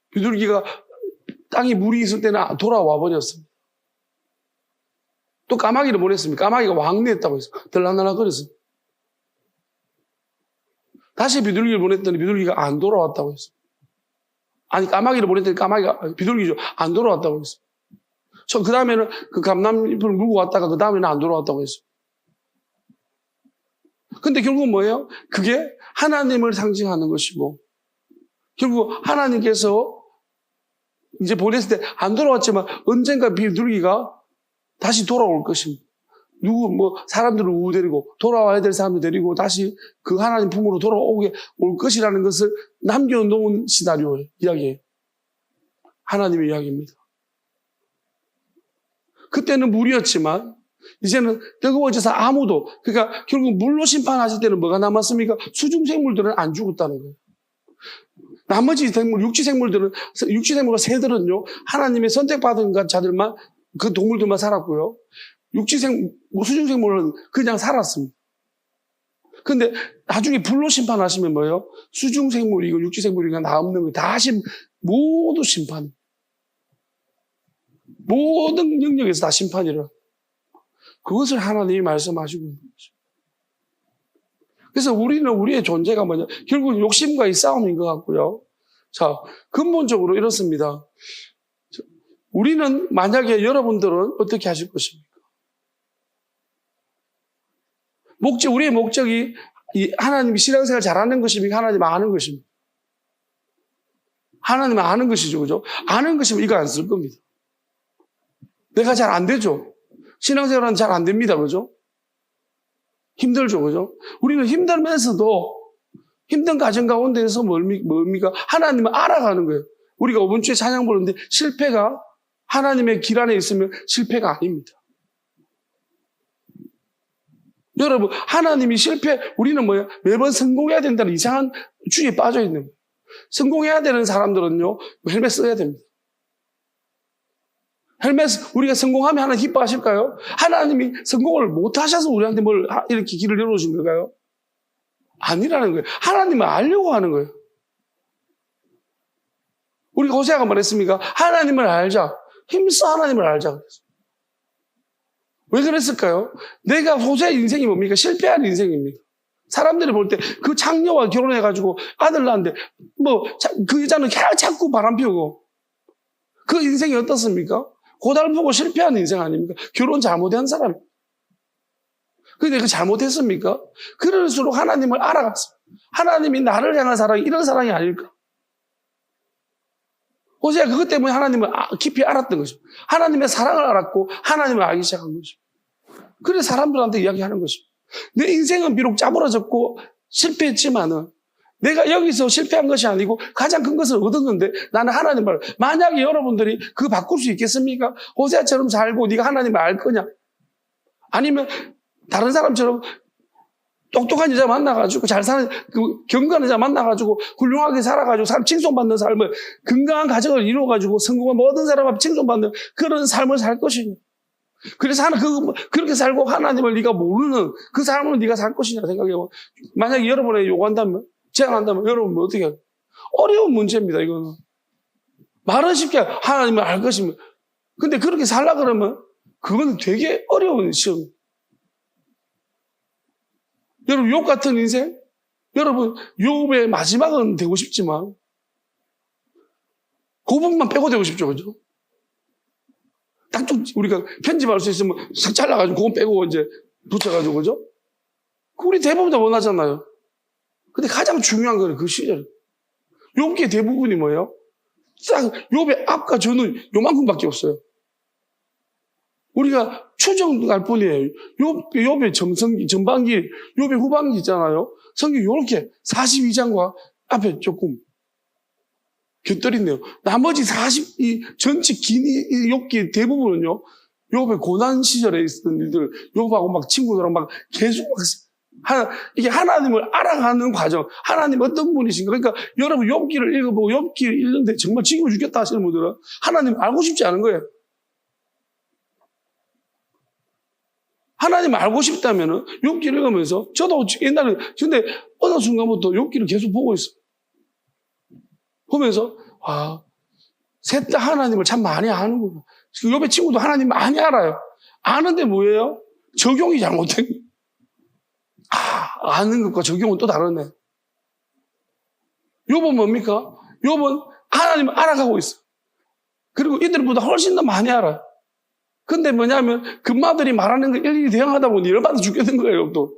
비둘기가 땅에 물이 있을 때는 돌아와 버렸습니다. 또 까마귀를 보냈습니다. 까마귀가 왕래했다고 했어요. 들락날락거렸습니다. 다시 비둘기를 보냈더니 비둘기가 안 돌아왔다고 했어요. 아니, 까마귀를 보냈더니 비둘기죠. 안 돌아왔다고 했어요. 그 다음에는 그 감람잎을 물고 왔다가 그 다음에는 안 돌아왔다고 했어요. 근데 결국은 뭐예요? 그게 하나님을 상징하는 것이고, 결국 하나님께서 이제 보냈을 때 안 돌아왔지만 언젠가 비둘기가 다시 돌아올 것입니다. 사람들을 우우 데리고, 돌아와야 될 사람들 데리고 다시 그 하나님 품으로 돌아오게 올 것이라는 것을 남겨놓은 시나리오예요. 이야기예요. 하나님의 이야기입니다. 그때는 물이었지만, 이제는 뜨거워져서 그러니까 결국 물로 심판하실 때는 뭐가 남았습니까? 수중생물들은 안 죽었다는 거예요. 나머지 생물, 육지생물과 새들은요, 하나님의 선택받은 자들만, 그 동물들만 살았고요. 수중생물은 그냥 살았습니다. 근데 나중에 불로 심판하시면 뭐예요? 수중생물이고 육지생물이고 나 없는 거 다시 모두 심판. 모든 영역에서 다 심판이라. 그것을 하나님이 말씀하시고 있는 거죠. 그래서 우리는 우리의 존재가 뭐냐? 결국 욕심과의 싸움인 것 같고요. 자, 근본적으로 이렇습니다. 우리는 만약에 여러분들은 어떻게 하실 것입니까? 우리의 목적이 하나님이 신앙생활 잘하는 것입니까? 하나님 아는 것입니까? 하나님 아는 것이죠, 그죠? 아는 것이면 이거 안 쓸 겁니다. 내가 잘 안 되죠? 신앙생활은 잘 안 됩니다, 그죠? 힘들죠, 그죠? 우리는 힘들면서도 힘든 가정 가운데에서 뭡니까? 하나님을 알아가는 거예요. 우리가 5분 주에 찬양 부르는데 실패가 하나님의 길 안에 있으면 실패가 아닙니다. 여러분, 하나님이 우리는 뭐야? 매번 성공해야 된다는 이상한 주의에 빠져 있는 거예요. 성공해야 되는 사람들은요, 헬멧 써야 됩니다. 우리가 성공하면 하나님 기뻐하실까요? 하나님이 성공을 못 하셔서 우리한테 이렇게 길을 열어주신 걸까요? 아니라는 거예요. 하나님을 알려고 하는 거예요. 우리 호세아가 말했습니까? 하나님을 알자. 힘써 하나님을 알자. 그랬어요. 왜 그랬을까요? 호세아의 인생이 뭡니까? 실패한 인생입니다. 사람들이 볼 때 그 창녀와 결혼해가지고 아들 낳았는데 그 여자는 자꾸 바람 피우고 그 인생이 어떻습니까? 고달프고 실패한 인생 아닙니까? 결혼 잘못한 사람. 근데 그 잘못했습니까? 그럴수록 하나님을 알아갔어요. 하나님이 나를 향한 사랑이 이런 사랑이 아닐까? 호세아가 그것 때문에 하나님을 깊이 알았던 거죠. 하나님의 사랑을 알았고 하나님을 알기 시작한 거죠. 그래서 사람들한테 이야기하는 거죠. 내 인생은 비록 짜부러졌고 실패했지만은 내가 여기서 실패한 것이 아니고 가장 큰 것을 얻었는데 나는 하나님을 만약에 여러분들이 그거 바꿀 수 있겠습니까? 호세아처럼 살고 네가 하나님을 알 거냐? 아니면 다른 사람처럼 똑똑한 여자 만나가지고 잘 사는 경건한 여자 만나가지고 훌륭하게 살아가지고 칭송받는 삶을 건강한 가정을 이루어가지고 성공한 모든 사람 앞에 칭송받는 그런 삶을 살 것이냐? 그래서 그렇게 살고 하나님을 네가 모르는 그 삶을 네가 살 것이냐 생각해봐. 만약에 여러분에게 요구한다면 제안한다면 여러분 어떻게 해요? 어려운 문제입니다. 이거는 말은 쉽게 하나님을 알 것입니다. 근데 그렇게 살라 그러면 그건 되게 어려운 시험. 여러분 욥 같은 인생, 여러분 욥의 마지막은 되고 싶지만 그 부분만 빼고 되고 싶죠, 그죠? 딱 좀 우리가 편집할 수 있으면 싹 잘라가지고 그건 빼고 이제 붙여가지고, 그죠? 우리 대부분 다 원하잖아요. 근데 가장 중요한 거는 그 시절. 욥기의 대부분이 뭐예요? 딱 욥의 앞과 전은 요만큼밖에 없어요. 우리가 추정할 뿐이에요. 욥의 전반기, 욥의 후반기 있잖아요. 성경이 이렇게 42장과 앞에 조금 곁들이네요. 나머지 전체 긴 욥기 대부분은요, 욥의 고난 시절에 있었던 일들, 욥하고 막 친구들하고 막 계속 이게 하나님을 알아가는 과정, 하나님 어떤 분이신가. 그러니까 여러분 욥기를 읽어보고 욥기를 읽는데 정말 지금 죽겠다 하시는 분들은 하나님 알고 싶지 않은 거예요. 하나님 알고 싶다면은 욥기를 읽으면서 저도 옛날에 근데 어느 순간부터 욥기를 계속 보고 있어요. 보면서 셋 다 하나님을 참 많이 아는구나. 욥의 친구도 하나님 많이 알아요. 아는데 뭐예요? 적용이 잘못된 거예요. 아는 것과 적용은 또 다르네. 욥은 뭡니까? 욥은 하나님을 알아가고 있어. 그리고 이들보다 훨씬 더 많이 알아요. 근데 뭐냐면 금마들이 말하는 거 일일이 대응하다 보니 열받아 죽겠는 거예요. 또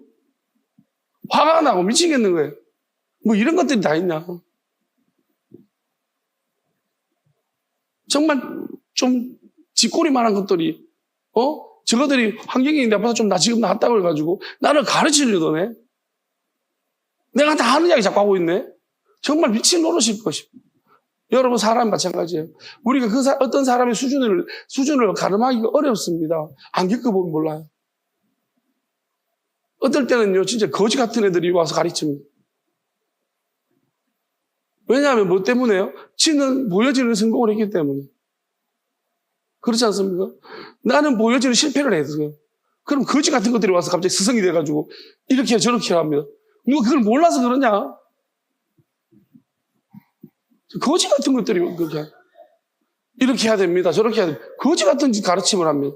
화가 나고 미치겠는 거예요. 뭐 이런 것들이 다 있냐. 정말 좀 쥐꼬리만한 것들이 저거들이 환경이 내 앞에서 좀 나 지금 나왔다고 해가지고 나를 가르치려던 애. 내가 다 하는 이야기 자꾸 하고 있네. 정말 미친 노릇일 것입니다. 여러분 사람 마찬가지예요. 우리가 어떤 사람의 수준을 가늠하기가 어렵습니다. 안 겪어보면 몰라요. 어떨 때는요 진짜 거지 같은 애들이 와서 가르칩니다. 왜냐하면 뭐 때문에요? 지는 보여지는 성공을 했기 때문에. 그렇지 않습니까? 나는 보여지는 실패를 했어요. 그럼 거지 같은 것들이 와서 갑자기 스승이 돼가지고 이렇게 저렇게 합니다. 누가 그걸 몰라서 그러냐? 거지 같은 것들이 이렇게 해야 됩니다. 저렇게 해야 됩니다. 거지 같은 가르침을 합니다.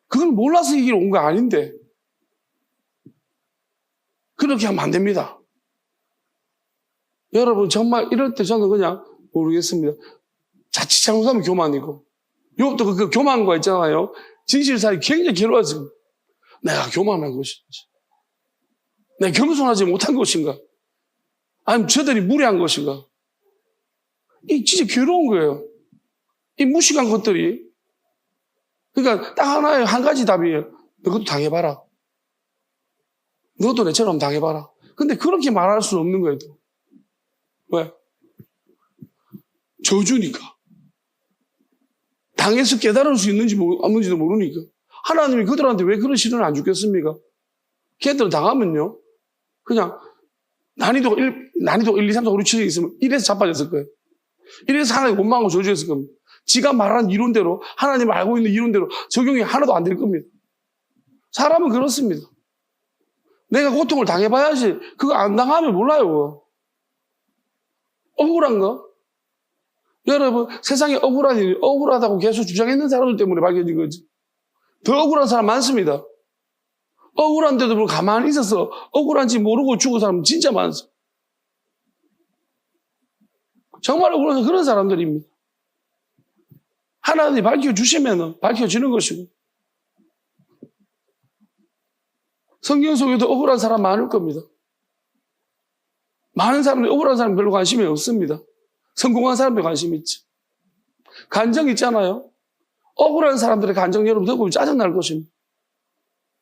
그걸 몰라서 이 길 온 거 아닌데 그렇게 하면 안 됩니다. 여러분 정말 이럴 때 저는 그냥 모르겠습니다. 자칫 잘못하면 교만이고 요것도 그 교만과 있잖아요. 진실사이 굉장히 괴로워지고 내가 교만한 것인지 내가 겸손하지 못한 것인가 아니면 저들이 무례한 것인가 이 진짜 괴로운 거예요. 이 무식한 것들이. 그러니까 딱 하나의 한 가지 답이에요. 너도 당해봐라. 너도 내처럼 당해봐라. 근데 그렇게 말할 수는 없는 거예요. 왜? 저주니까. 당해서 깨달을 수 있는지 없는지도 모르니까. 하나님이 그들한테 왜 그런 시련을 안 주겠습니까? 걔들은 당하면요. 그냥 난이도 1, 2, 3, 4, 5, 6, 7이 있으면 1에서 자빠졌을 거예요. 이래서 하나님 원망하고 저주했을 겁니다. 지가 말하는 이론대로 하나님 알고 있는 이론대로 적용이 하나도 안 될 겁니다. 사람은 그렇습니다. 내가 고통을 당해봐야지 그거 안 당하면 몰라요. 억울한 거? 여러분 세상에 억울한 일이 억울하다고 계속 주장했는 사람들 때문에 밝혀진 거지. 더 억울한 사람 많습니다. 억울한데도 불구하고 가만히 있어서 억울한지 모르고 죽은 사람 진짜 많습니다. 정말 억울해서 그런 사람들입니다. 하나님이 밝혀주시면 밝혀지는 것이고 성경 속에도 억울한 사람 많을 겁니다. 많은 사람들이 억울한 사람 별로 관심이 없습니다. 성공한 사람들 관심이 있지. 간정 있잖아요. 억울한 사람들의 간정 여러분 들어보면 짜증날 것입니다.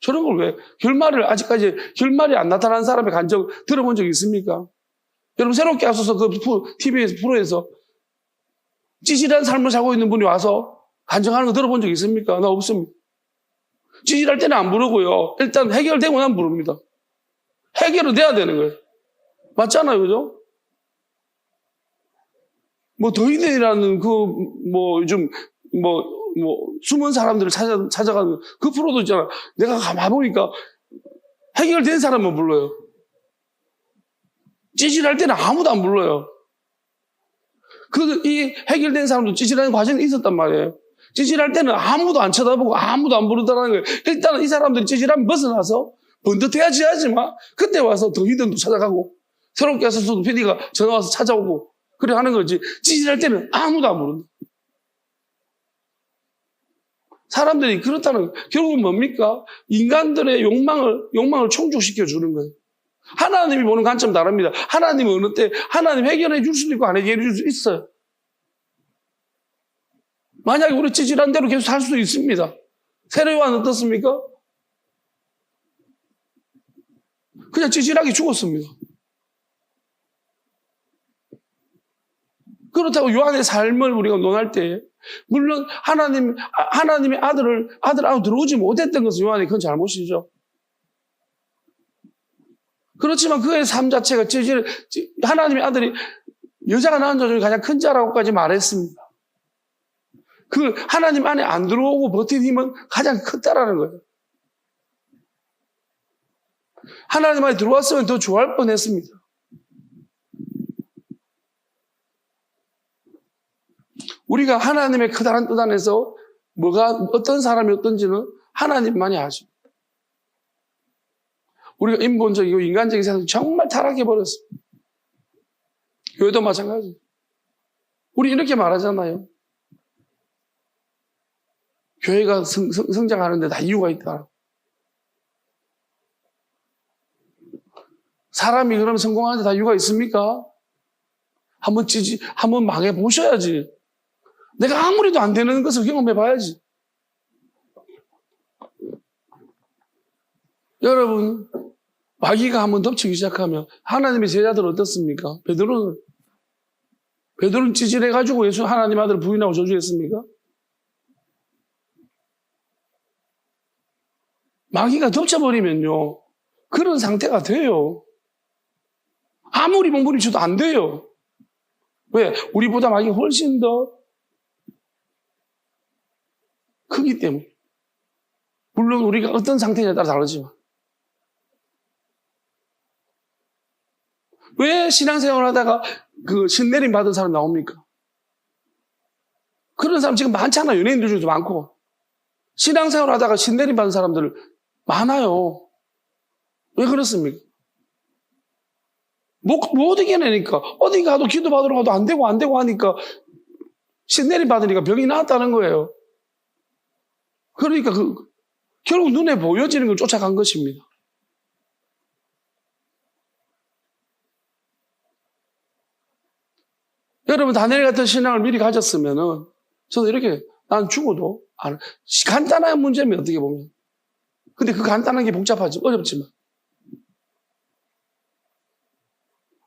저런 걸 왜 아직까지 결말이 안 나타난 사람의 간정 들어본 적 있습니까? 여러분 새롭게 하셔서 그 TV에서 프로에서 찌질한 삶을 살고 있는 분이 와서 간증하는 거 들어본 적 있습니까? 나 없습니다. 찌질할 때는 안 부르고요. 일단 해결되고 나면 부릅니다. 해결은 돼야 되는 거예요. 맞잖아요, 그죠? 뭐 더이든이라는 요즘 숨은 사람들을 찾아가는 그 프로도 있잖아. 내가 가만 보니까 해결된 사람만 불러요. 찌질할 때는 아무도 안 불러요. 이 해결된 사람도 찌질하는 과정이 있었단 말이에요. 찌질할 때는 아무도 안 쳐다보고 아무도 안 부르다는 거예요. 일단은 이 사람들이 찌질함 벗어나서 번듯해야지 하지만 그때 와서 더이든도 찾아가고 새롭게 와서 PD가 전화 와서 찾아오고 그래 하는 거지. 찌질할 때는 아무도 안 부른다. 사람들이 그렇다는 결국은 뭡니까? 인간들의 욕망을 충족시켜 주는 거예요. 하나님이 보는 관점 다릅니다. 하나님은 어느 때 하나님 해결해 줄 수도 있고 안 해결해 줄 수 있어요. 만약에 우리 찌질한 대로 계속 살 수도 있습니다. 세례요한은 어떻습니까? 그냥 찌질하게 죽었습니다. 그렇다고 요한의 삶을 우리가 논할 때 물론 하나님의 아들하고 들어오지 못했던 것은 요한의 큰 잘못이죠. 그렇지만 그의 삶 자체가 하나님의 아들이 여자가 낳은 자 중에 가장 큰 자라고까지 말했습니다. 그 하나님 안에 안 들어오고 버틴 힘은 가장 컸다라는 거예요. 하나님 안에 들어왔으면 더 좋아할 뻔했습니다. 우리가 하나님의 크다란 뜻 안에서 어떤 사람이 어떤지는 하나님만이 아십니다. 우리가 인본적이고 인간적인 세상을 정말 타락해버렸습니다. 교회도 마찬가지. 우리 이렇게 말하잖아요. 교회가 성장하는데 다 이유가 있다. 사람이 그러면 성공하는데 다 이유가 있습니까? 한번 망해보셔야지. 내가 아무리도 안 되는 것을 경험해봐야지. 여러분, 마귀가 한번 덮치기 시작하면 하나님의 제자들은 어떻습니까? 베드로는 찌질해가지고 예수 하나님 아들을 부인하고 저주했습니까? 마귀가 덮쳐버리면요, 그런 상태가 돼요. 아무리 몸부림쳐도 안 돼요. 왜? 우리보다 마귀가 훨씬 더 크기 때문에. 물론 우리가 어떤 상태냐에 따라 다르지만. 왜 신앙생활을 하다가 그 신내림 받은 사람 나옵니까? 그런 사람 지금 많잖아요. 연예인들 중에도 많고. 신앙생활을 하다가 신내림 받은 사람들 많아요. 왜 그렇습니까? 못 이겨내니까. 어디 가도 기도 받으러 가도 안 되고 하니까 신내림 받으니까 병이 나았다는 거예요. 그러니까 결국 눈에 보여지는 걸 쫓아간 것입니다. 여러분, 다니엘 같은 신앙을 미리 가졌으면은, 저는 이렇게, 난 죽어도, 간단한 문제면 어떻게 보면. 근데 그 간단한 게 어렵지만.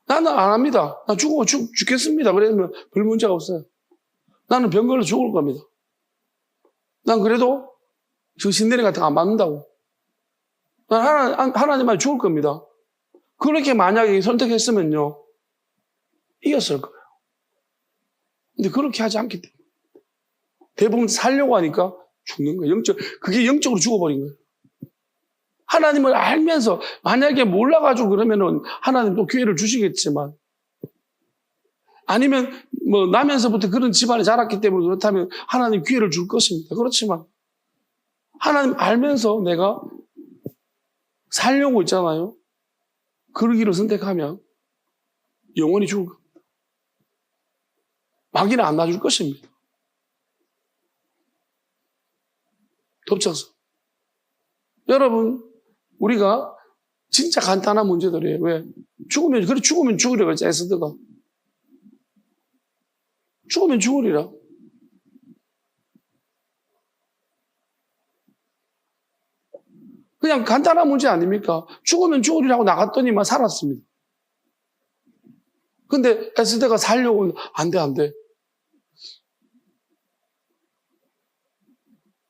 나는 안 합니다. 나 죽겠습니다. 그러면 별 문제가 없어요. 나는 병 걸려 죽을 겁니다. 난 그래도 저 신내림 같은 거 안 받는다고. 난 하나님만 죽을 겁니다. 그렇게 만약에 선택했으면요, 이겼을 거예요. 근데 그렇게 하지 않기 때문에. 대부분 살려고 하니까 죽는 거예요. 그게 영적으로 죽어버린 거예요. 하나님을 알면서, 만약에 몰라가지고 그러면은 하나님 또 기회를 주시겠지만, 아니면 나면서부터 그런 집안에 자랐기 때문에 그렇다면 하나님 기회를 줄 것입니다. 그렇지만, 하나님 알면서 내가 살려고 있잖아요. 그러기를 선택하면 영원히 죽을 겁니다. 마귀는 안 놔줄 것입니다. 덮쳐서. 여러분, 우리가 진짜 간단한 문제들이에요. 왜? 죽으면 죽으리라 그랬지, 에스더가. 죽으면 죽으리라. 그냥 간단한 문제 아닙니까? 죽으면 죽으리라고 나갔더니만 살았습니다. 근데 에스더가 살려고 안 돼.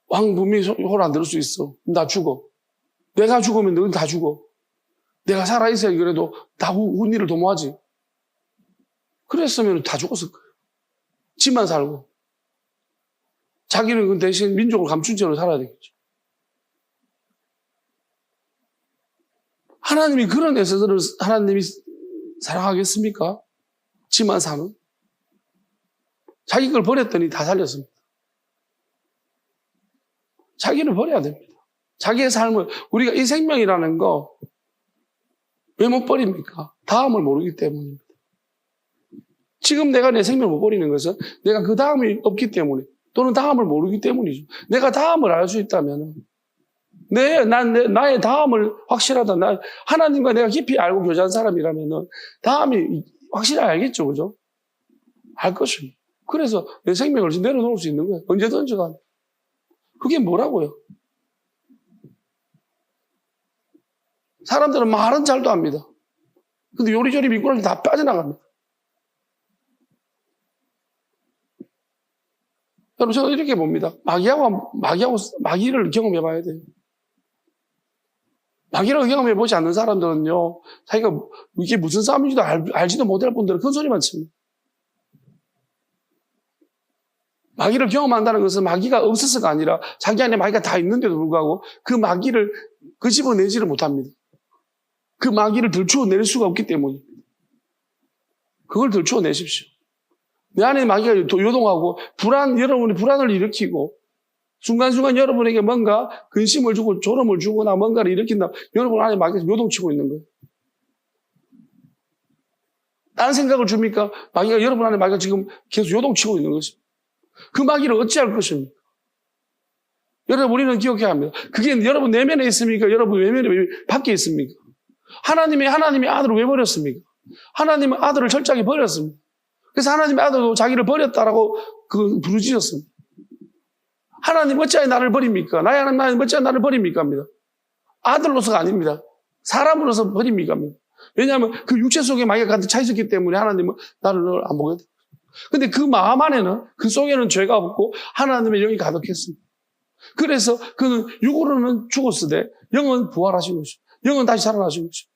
왕 분명히 홀 안 들을 수 있어. 나 죽어. 내가 죽으면 너는 다 죽어. 내가 살아있어야 그래도 다 hun일을 도모하지. 그랬으면 다 죽었을 거예요. 집만 살고. 자기는 그 대신 민족을 감춘 채로 살아야 되겠죠. 하나님이 그런 에스더를 하나님이 사랑하겠습니까? 집만 사는? 자기 걸 버렸더니 다 살렸습니다. 자기를 버려야 됩니다. 자기의 삶을, 우리가 이 생명이라는 거 왜 못 버립니까? 다음을 모르기 때문입니다. 지금 내가 내 생명을 못 버리는 것은 내가 그 다음이 없기 때문에, 또는 다음을 모르기 때문이죠. 내가 다음을 알 수 있다면, 나의 다음을 확실하다. 하나님과 내가 깊이 알고 교제한 사람이라면 다음이 확실히 알겠죠. 그죠? 알 것입니다. 그래서 내 생명을 내려놓을 수 있는 거예요. 언제든지 간. 그게 뭐라고요? 사람들은 말은 잘도 합니다. 근데 요리조리 미꾸라지 다 빠져나갑니다. 여러분, 저는 이렇게 봅니다. 마귀를 경험해봐야 돼요. 마귀를 경험해보지 않는 사람들은요, 자기가 이게 무슨 싸움인지도 알지도 못할 분들은 큰 소리만 칩니다. 마귀를 경험한다는 것은 마귀가 없어서가 아니라 자기 안에 마귀가 다 있는데도 불구하고 그 마귀를 끄집어내지를 못합니다. 그 마귀를 들추어낼 수가 없기 때문입니다. 그걸 들추어내십시오. 내 안에 마귀가 요동하고 여러분이 불안을 일으키고 순간순간 여러분에게 뭔가 근심을 주고 졸음을 주거나 뭔가를 일으킨다. 여러분 안에 마귀가 요동치고 있는 거예요. 다른 생각을 줍니까? 여러분 안에 마귀가 지금 계속 요동치고 있는 것입니다. 그 마귀를 어찌할 것입니까? 여러분, 우리는 기억해야 합니다. 그게 여러분 내면에 있습니까? 여러분 외면에 밖에 있습니까? 하나님이 아들을 왜 버렸습니까? 하나님은 아들을 철저하게 버렸습니다. 그래서 하나님의 아들도 자기를 버렸다라고 부르짖었습니다. 하나님 어찌하여 나를 버립니까? 나의 하나님 어찌하여 나를 버립니까? 합니다. 아들로서가 아닙니다. 사람으로서 버립니까? 합니다. 왜냐하면 그 육체 속에 마귀가 가득 차 있었기 때문에 하나님은 나를 안 보겠다. 근데 그 마음 안에는, 그 속에는 죄가 없고 하나님의 영이 가득했습니다. 그래서 그는 육으로는 죽었으되 영은 부활하신 것이죠. 영은 다시 살아나신 것이죠.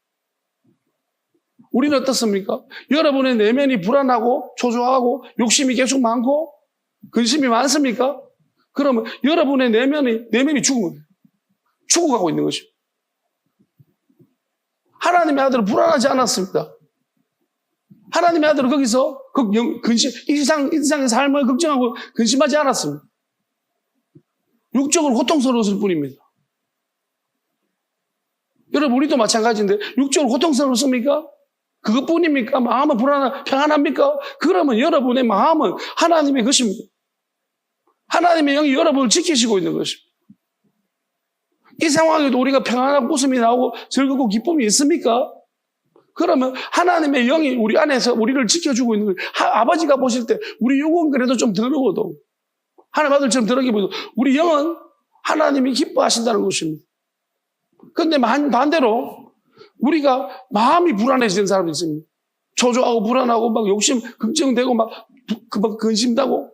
우리는 어떻습니까? 여러분의 내면이 불안하고 초조하고 욕심이 계속 많고 근심이 많습니까? 그러면 여러분의 내면이 죽은 거예요. 죽어가고 있는 것입니다. 하나님의 아들은 불안하지 않았습니다. 하나님의 아들은 거기서 이 세상의 삶을 걱정하고 근심하지 않았습니다. 육적으로 고통스러웠을 뿐입니다. 여러분, 우리도 마찬가지인데 육적으로 고통스럽습니까? 그것뿐입니까? 마음은 평안합니까? 그러면 여러분의 마음은 하나님의 것입니다. 하나님의 영이 여러분을 지키시고 있는 것입니다. 이 상황에도 우리가 평안하고 웃음이 나오고 즐겁고 기쁨이 있습니까? 그러면 하나님의 영이 우리 안에서 우리를 지켜주고 있는 거예요. 아버지가 보실 때 우리 영은 그래도 좀 더러워도 하나님 아들처럼 더럽게 보여도 우리 영은 하나님이 기뻐하신다는 것입니다. 그런데 반대로 우리가 마음이 불안해지는 사람이 있습니다. 초조하고 불안하고 막 욕심 걱정되고 막 근심되고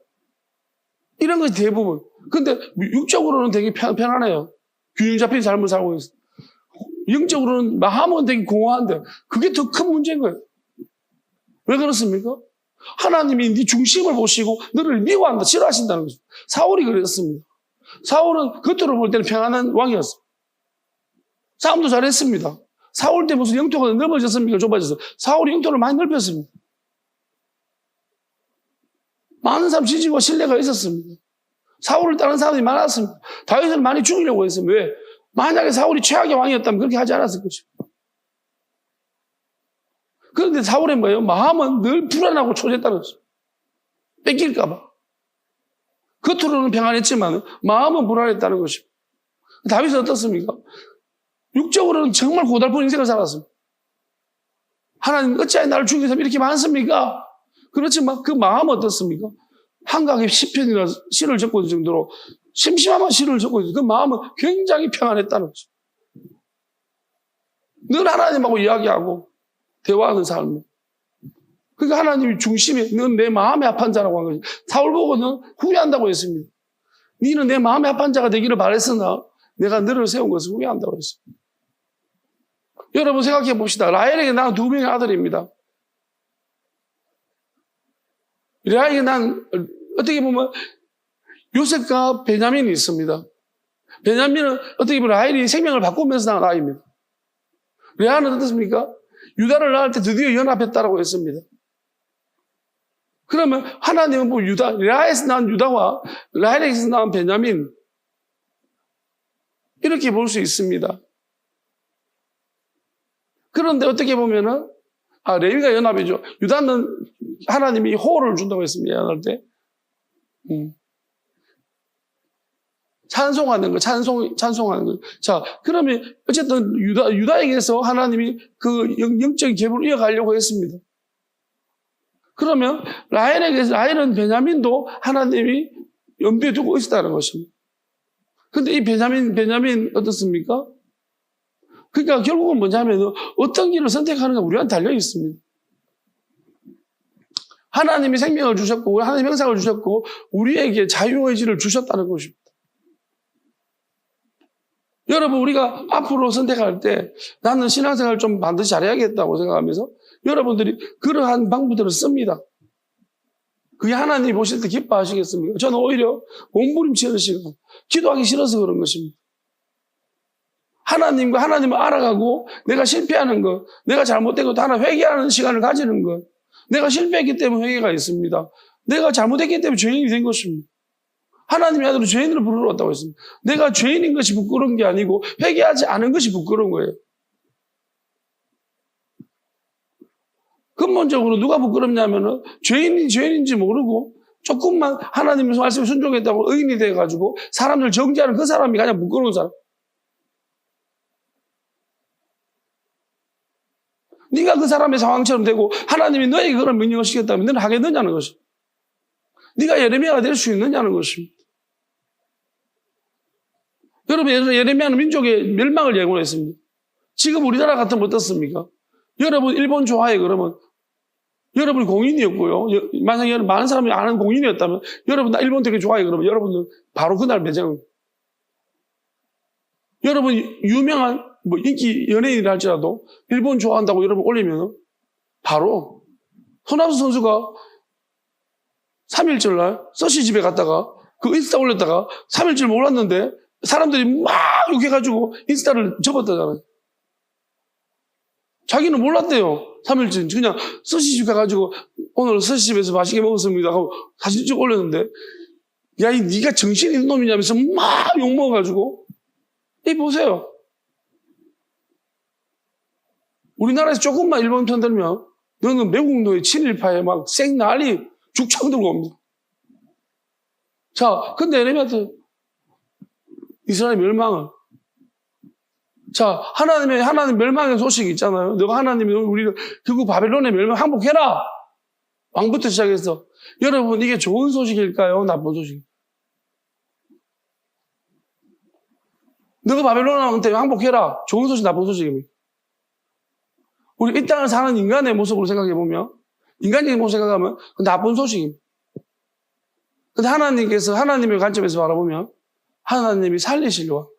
이런 것이 대부분. 그런데 육적으로는 되게 편안해요. 균형 잡힌 삶을 살고 있어요. 영적으로는 마음은 되게 공허한데 그게 더 큰 문제인 거예요. 왜 그렇습니까? 하나님이 네 중심을 보시고 너를 미워한다, 싫어하신다는 거죠. 사울이 그랬습니다. 사울은 겉으로 볼 때는 평안한 왕이었어요. 싸움도 잘했습니다. 사울 때 무슨 영토가 넓어졌습니까? 좁아졌어요. 사울이 영토를 많이 넓혔습니다. 많은 사람 지지와 신뢰가 있었습니다. 사울을 따르는 사람들이 많았습니다. 다윗을 많이 죽이려고 했습니다. 왜? 만약에 사울이 최악의 왕이었다면 그렇게 하지 않았을 것입니다. 그런데 사울의 뭐예요? 마음은 늘 불안하고 초조했다는 것입니다. 뺏길까봐. 겉으로는 평안했지만 마음은 불안했다는 것입니다. 다윗은 어떻습니까? 육적으로는 정말 고달픈 인생을 살았습니다. 하나님 어찌하여 나를 죽이는 사람이 이렇게 많습니까? 그렇지만 그 마음은 어떻습니까? 한강에 시편이나 시를 적고 있을 정도로 심심하면 시를 적고 있어요. 그 마음은 굉장히 평안했다는 거죠. 늘 하나님하고 이야기하고 대화하는 삶. 그러니까 하나님이 중심에 넌 내 마음의 합한 자라고 한 거죠. 사울 보고는 후회한다고 했습니다. 너는 내 마음의 합한 자가 되기를 바랬으나 내가 너를 세운 것을 후회한다고 했습니다. 여러분 생각해 봅시다. 라헬에게 난 2명의 아들입니다. 라헬에게 난 어떻게 보면 요셉과 베냐민이 있습니다. 베냐민은 어떻게 보면 라헬이 생명을 바꾸면서 낳은 아이입니다. 레아는 어떻습니까? 유다를 낳을 때 드디어 연합했다라고 했습니다. 그러면 하나님은 뭐 레아에서 낳은 유다와 라헬에서 낳은 베냐민 이렇게 볼 수 있습니다. 그런데 어떻게 보면은 레위가 연합이죠. 유다는 하나님이 호를 준다고 했습니다. 연합할 때. 찬송하는 거, 찬송하는 거. 자, 그러면 어쨌든 유다에게서 하나님이 그 영적인 계보를 이어가려고 했습니다. 그러면 라헬은 베냐민도 하나님이 염두에 두고 있었다는 것입니다. 근데 이 베냐민 어떻습니까? 그러니까 결국은 뭐냐면 어떤 길을 선택하는가 우리한테 달려 있습니다. 하나님이 생명을 주셨고 하나님 형상을 주셨고 우리에게 자유의지를 주셨다는 것입니다. 여러분 우리가 앞으로 선택할 때 나는 신앙생활을 좀 반드시 잘해야겠다고 생각하면서 여러분들이 그러한 방법들을 씁니다. 그게 하나님이 보실 때 기뻐하시겠습니까? 저는 오히려 몸부림치는 시간, 기도하기 싫어서 그런 것입니다. 하나님을 알아가고 내가 실패하는 것, 내가 잘못된 것도 하나 회개하는 시간을 가지는 것, 내가 실패했기 때문에 회개가 있습니다. 내가 잘못했기 때문에 죄인이 된 것입니다. 하나님의 아들은 죄인으로 부르러 왔다고 했습니다. 내가 죄인인 것이 부끄러운 게 아니고 회개하지 않은 것이 부끄러운 거예요. 근본적으로 누가 부끄럽냐면은 죄인인지 모르고 조금만 하나님의 말씀에 순종했다고 의인이 돼가지고 사람들 정죄하는 그 사람이 가장 부끄러운 사람. 네가 그 사람의 상황처럼 되고 하나님이 너에게 그런 명령을 시켰다면 너는 하겠느냐는 것입니다. 네가 예레미야가 될 수 있느냐는 것입니다. 여러분, 예레미야는 민족의 멸망을 예고했습니다. 지금 우리나라 같으면 어떻습니까? 여러분 일본 좋아해 그러면 여러분 공인이었고요. 만약에 많은 사람이 아는 공인이었다면 여러분 나 일본 되게 좋아해 그러면 여러분은 바로 그날 매장. 여러분 유명한 뭐 인기 연예인이라 할지라도 일본 좋아한다고 여러분 올리면 바로 손아섭 선수가 3일절 날 서시 집에 갔다가 그 인스타 올렸다가 3일절 몰랐는데 사람들이 막 욕해가지고 인스타를 접었다잖아요. 자기는 몰랐대요. 3일째 그냥 스시집 가가지고 오늘 스시집에서 맛있게 먹었습니다 하고 사진 찍어 올렸는데 야, 네가 정신 있는 놈이냐면서 막 욕먹어가지고 이 보세요. 우리나라에서 조금만 일본 편 들면 너는 매국노의 친일파에 막 생난리 죽창 들고 옵니다. 자, 근데 예레미야한테 이스라엘 멸망을 자, 하나님 멸망의 소식이 있잖아요. 너가 하나님이 우리를 결국 바벨론의 멸망 항복해라. 왕부터 시작해서. 여러분, 이게 좋은 소식일까요? 나쁜 소식? 너가 바벨론한테 항복해라. 좋은 소식, 나쁜 소식입니다. 우리 이 땅을 사는 인간의 모습으로 생각해보면, 인간적인 모습으로 생각하면 나쁜 소식입니다. 근데 하나님께서 하나님의 관점에서 바라보면 하나님이 살리시려고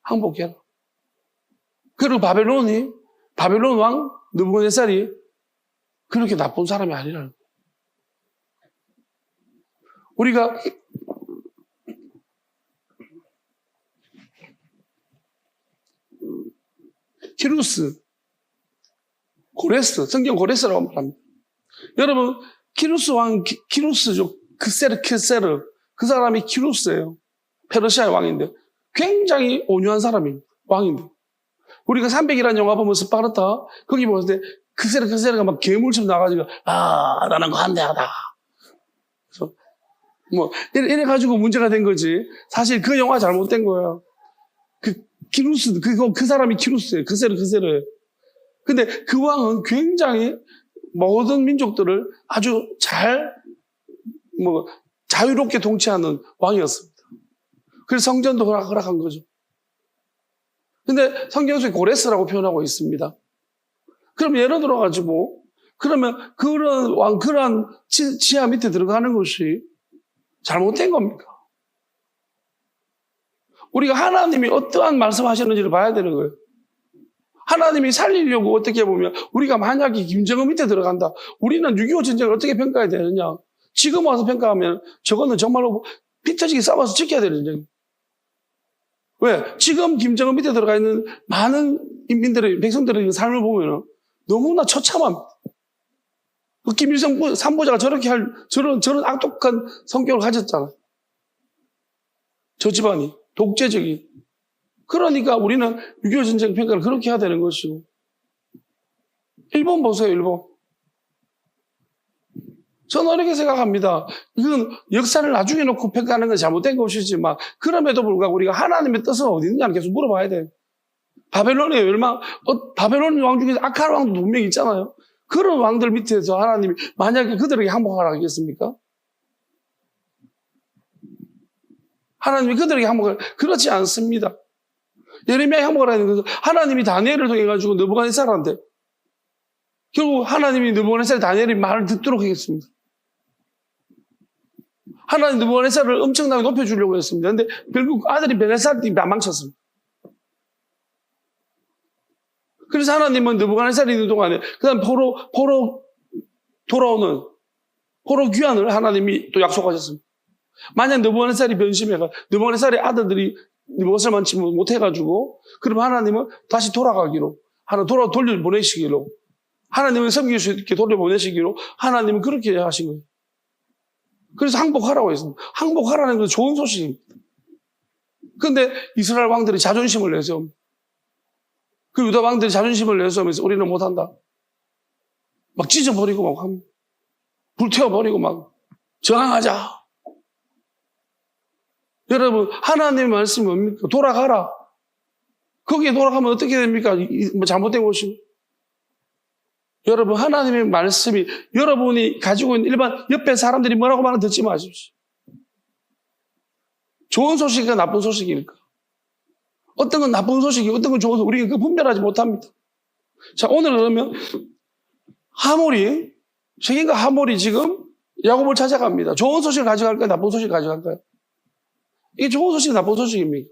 항복해라. 그리고 바벨론 왕 느부갓네살이 그렇게 나쁜 사람이 아니라는 거예요. 우리가 키루스, 고레스, 성경 고레스라고 말합니다. 여러분, 키루스 왕, 키루스죠. 크세르, 그 사람이 키루스예요. 페르시아의 왕인데 굉장히 온유한 사람입니다. 왕인데. 우리가 300이라는 영화 보면 스파르타, 거기 보는데 크세르가 막 괴물처럼 나가지고, 나는 관대하다. 그래서, 이래가지고 문제가 된 거지. 사실 그 영화 잘못된 거예요. 그 사람이 키루스예요. 크세르예요. 근데 그 왕은 굉장히 모든 민족들을 아주 자유롭게 통치하는 왕이었습니다. 그래서 성전도 허락한 거죠. 근데 성경 속에 고레스라고 표현하고 있습니다. 그럼 예를 들어가지고, 그러면 그러한 지하 밑에 들어가는 것이 잘못된 겁니까? 우리가 하나님이 어떠한 말씀하시는지를 봐야 되는 거예요. 하나님이 살리려고 어떻게 보면, 우리가 만약에 김정은 밑에 들어간다. 우리는 6.25 전쟁을 어떻게 평가해야 되느냐. 지금 와서 평가하면 저거는 정말로 피 터지게 싸워서 지켜야 되는 전쟁이에요. 왜? 지금 김정은 밑에 들어가 있는 많은 백성들의 삶을 보면 너무나 처참합니다. 그 김일성 삼보자가 저렇게 저런 악독한 성격을 가졌잖아. 저 집안이. 독재적인. 그러니까 우리는 6.25 전쟁 평가를 그렇게 해야 되는 것이고. 일본 보세요, 일본. 저는 이렇게 생각합니다. 이건 역사를 나중에 놓고 평가하는 건 잘못된 것이지만 그럼에도 불구하고 우리가 하나님의 뜻은 어디 있느냐는 계속 물어봐야 돼요. 바벨론의 멸망, 바벨론 왕 중에서 아칼 왕도 분명히 있잖아요. 그런 왕들 밑에서 하나님이 만약에 그들에게 항복하라 하겠습니까? 하나님이 그들에게 항복하라. 그렇지 않습니다. 예레미야에 항복하라 하는 것은 하나님이 다니엘을 통해 가지고 느부갓네살한테 결국 하나님이 느부갓네살 다니엘이 말을 듣도록 하겠습니다. 하나님 느부갓네살을 엄청나게 높여주려고 했습니다. 그런데 결국 아들이 벨레살이 망쳤습니다. 그래서 하나님은 느부갓네살이 있는 동안에 그다음 포로 돌아오는 포로 귀환을 하나님이 또 약속하셨습니다. 만약 느부갓네살이 변심해가 느부갓네살의 아들들이 느부갓네살만 치면 못해가지고 그럼 하나님은 다시 돌아가기로 돌려보내시기로 하나님을 섬길 수 있게 돌려보내시기로 하나님은 그렇게 하신 거예요. 그래서 항복하라고 했습니다. 항복하라는 건 좋은 소식입니다. 그런데 이스라엘 왕들이 자존심을 내서 그 유다 왕들이 자존심을 내서면서 우리는 못한다. 막 찢어버리고 막 불태워버리고 막 저항하자. 여러분, 하나님의 말씀이 뭡니까? 돌아가라. 거기에 돌아가면 어떻게 됩니까? 뭐 잘못된 것이. 여러분, 하나님의 말씀이 여러분이 가지고 있는 일반 옆에 사람들이 뭐라고 말하는 듣지 마십시오. 좋은 소식일까 나쁜 소식일까? 어떤 건 나쁜 소식이, 어떤 건 좋은 소식, 우리가 그 분별하지 못합니다. 자, 오늘 그러면 하몰이, 세겜과 하몰이 지금 야곱을 찾아갑니다. 좋은 소식을 가져갈까요? 나쁜 소식을 가져갈까요? 이게 좋은 소식이 나쁜 소식입니까?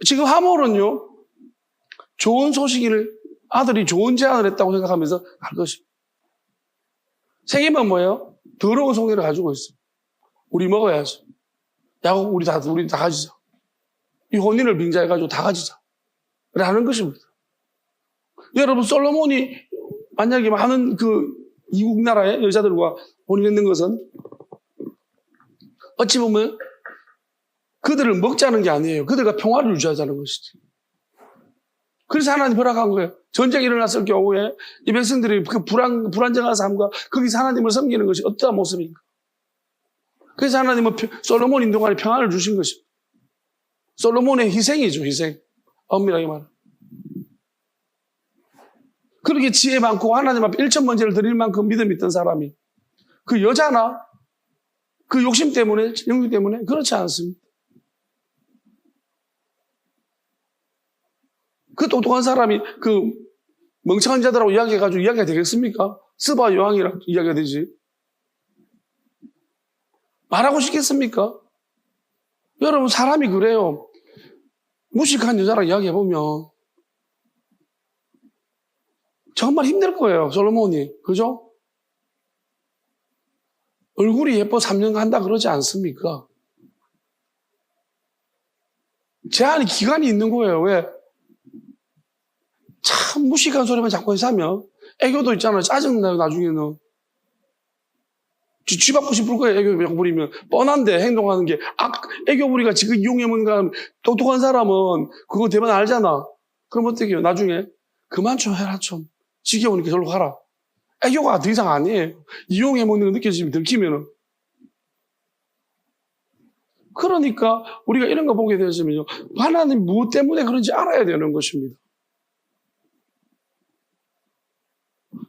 지금 하몰은요, 좋은 소식을 아들이 좋은 제안을 했다고 생각하면서 갈 것입니다. 세겜은 뭐예요? 더러운 송이를 가지고 있어. 우리 먹어야지. 야곱 우리 다 가지자. 이 혼인을 빙자해가지고 다 가지자. 라는 것입니다. 여러분, 솔로몬이 만약에 많은 그 이국 나라의 여자들과 혼인했는 것은 어찌 보면 그들을 먹자는 게 아니에요. 그들과 평화를 유지하자는 것이지. 그래서 하나님 허락한 거예요. 전쟁이 일어났을 경우에 이 백성들이 그 불안정한 삶과 거기서 하나님을 섬기는 것이 어떠한 모습입니까? 그래서 하나님은 솔로몬 인동안에 평안을 주신 것입니다. 솔로몬의 희생이죠, 희생. 엄밀하게 말하면. 그렇게 지혜 많고 하나님 앞에 일천번제를 드릴 만큼 믿음이 있던 사람이 그 여자나 그 욕심 때문에, 영육 때문에 그렇지 않습니다. 그 똑똑한 사람이 그 멍청한 자들하고 이야기해가지고 이야기가 되겠습니까? 스바 여왕이랑 이야기가 되지. 말하고 싶겠습니까? 여러분, 사람이 그래요. 무식한 여자랑 이야기해보면 정말 힘들 거예요, 솔로몬이. 그죠? 얼굴이 예뻐 3년 간다 그러지 않습니까? 제한이 기간이 있는 거예요. 왜? 참 무식한 소리만 자꾸 해서 하면 애교도 있잖아요. 짜증나요, 나중에는. 쥐 받고 싶을 거예요, 애교 부리면. 뻔한데, 행동하는 게. 애교 부리가 지금 이용해먹는 똑똑한 사람은 그거 대만 알잖아. 그럼 어떻게 해요? 나중에 그만 좀 해라, 좀. 지겨우니까 절로 가라. 애교가 더 이상 아니에요. 이용해먹는 거 느껴지면 들키면은. 그러니까 우리가 이런 거 보게 되시면요. 하나님 무엇 때문에 그런지 알아야 되는 것입니다.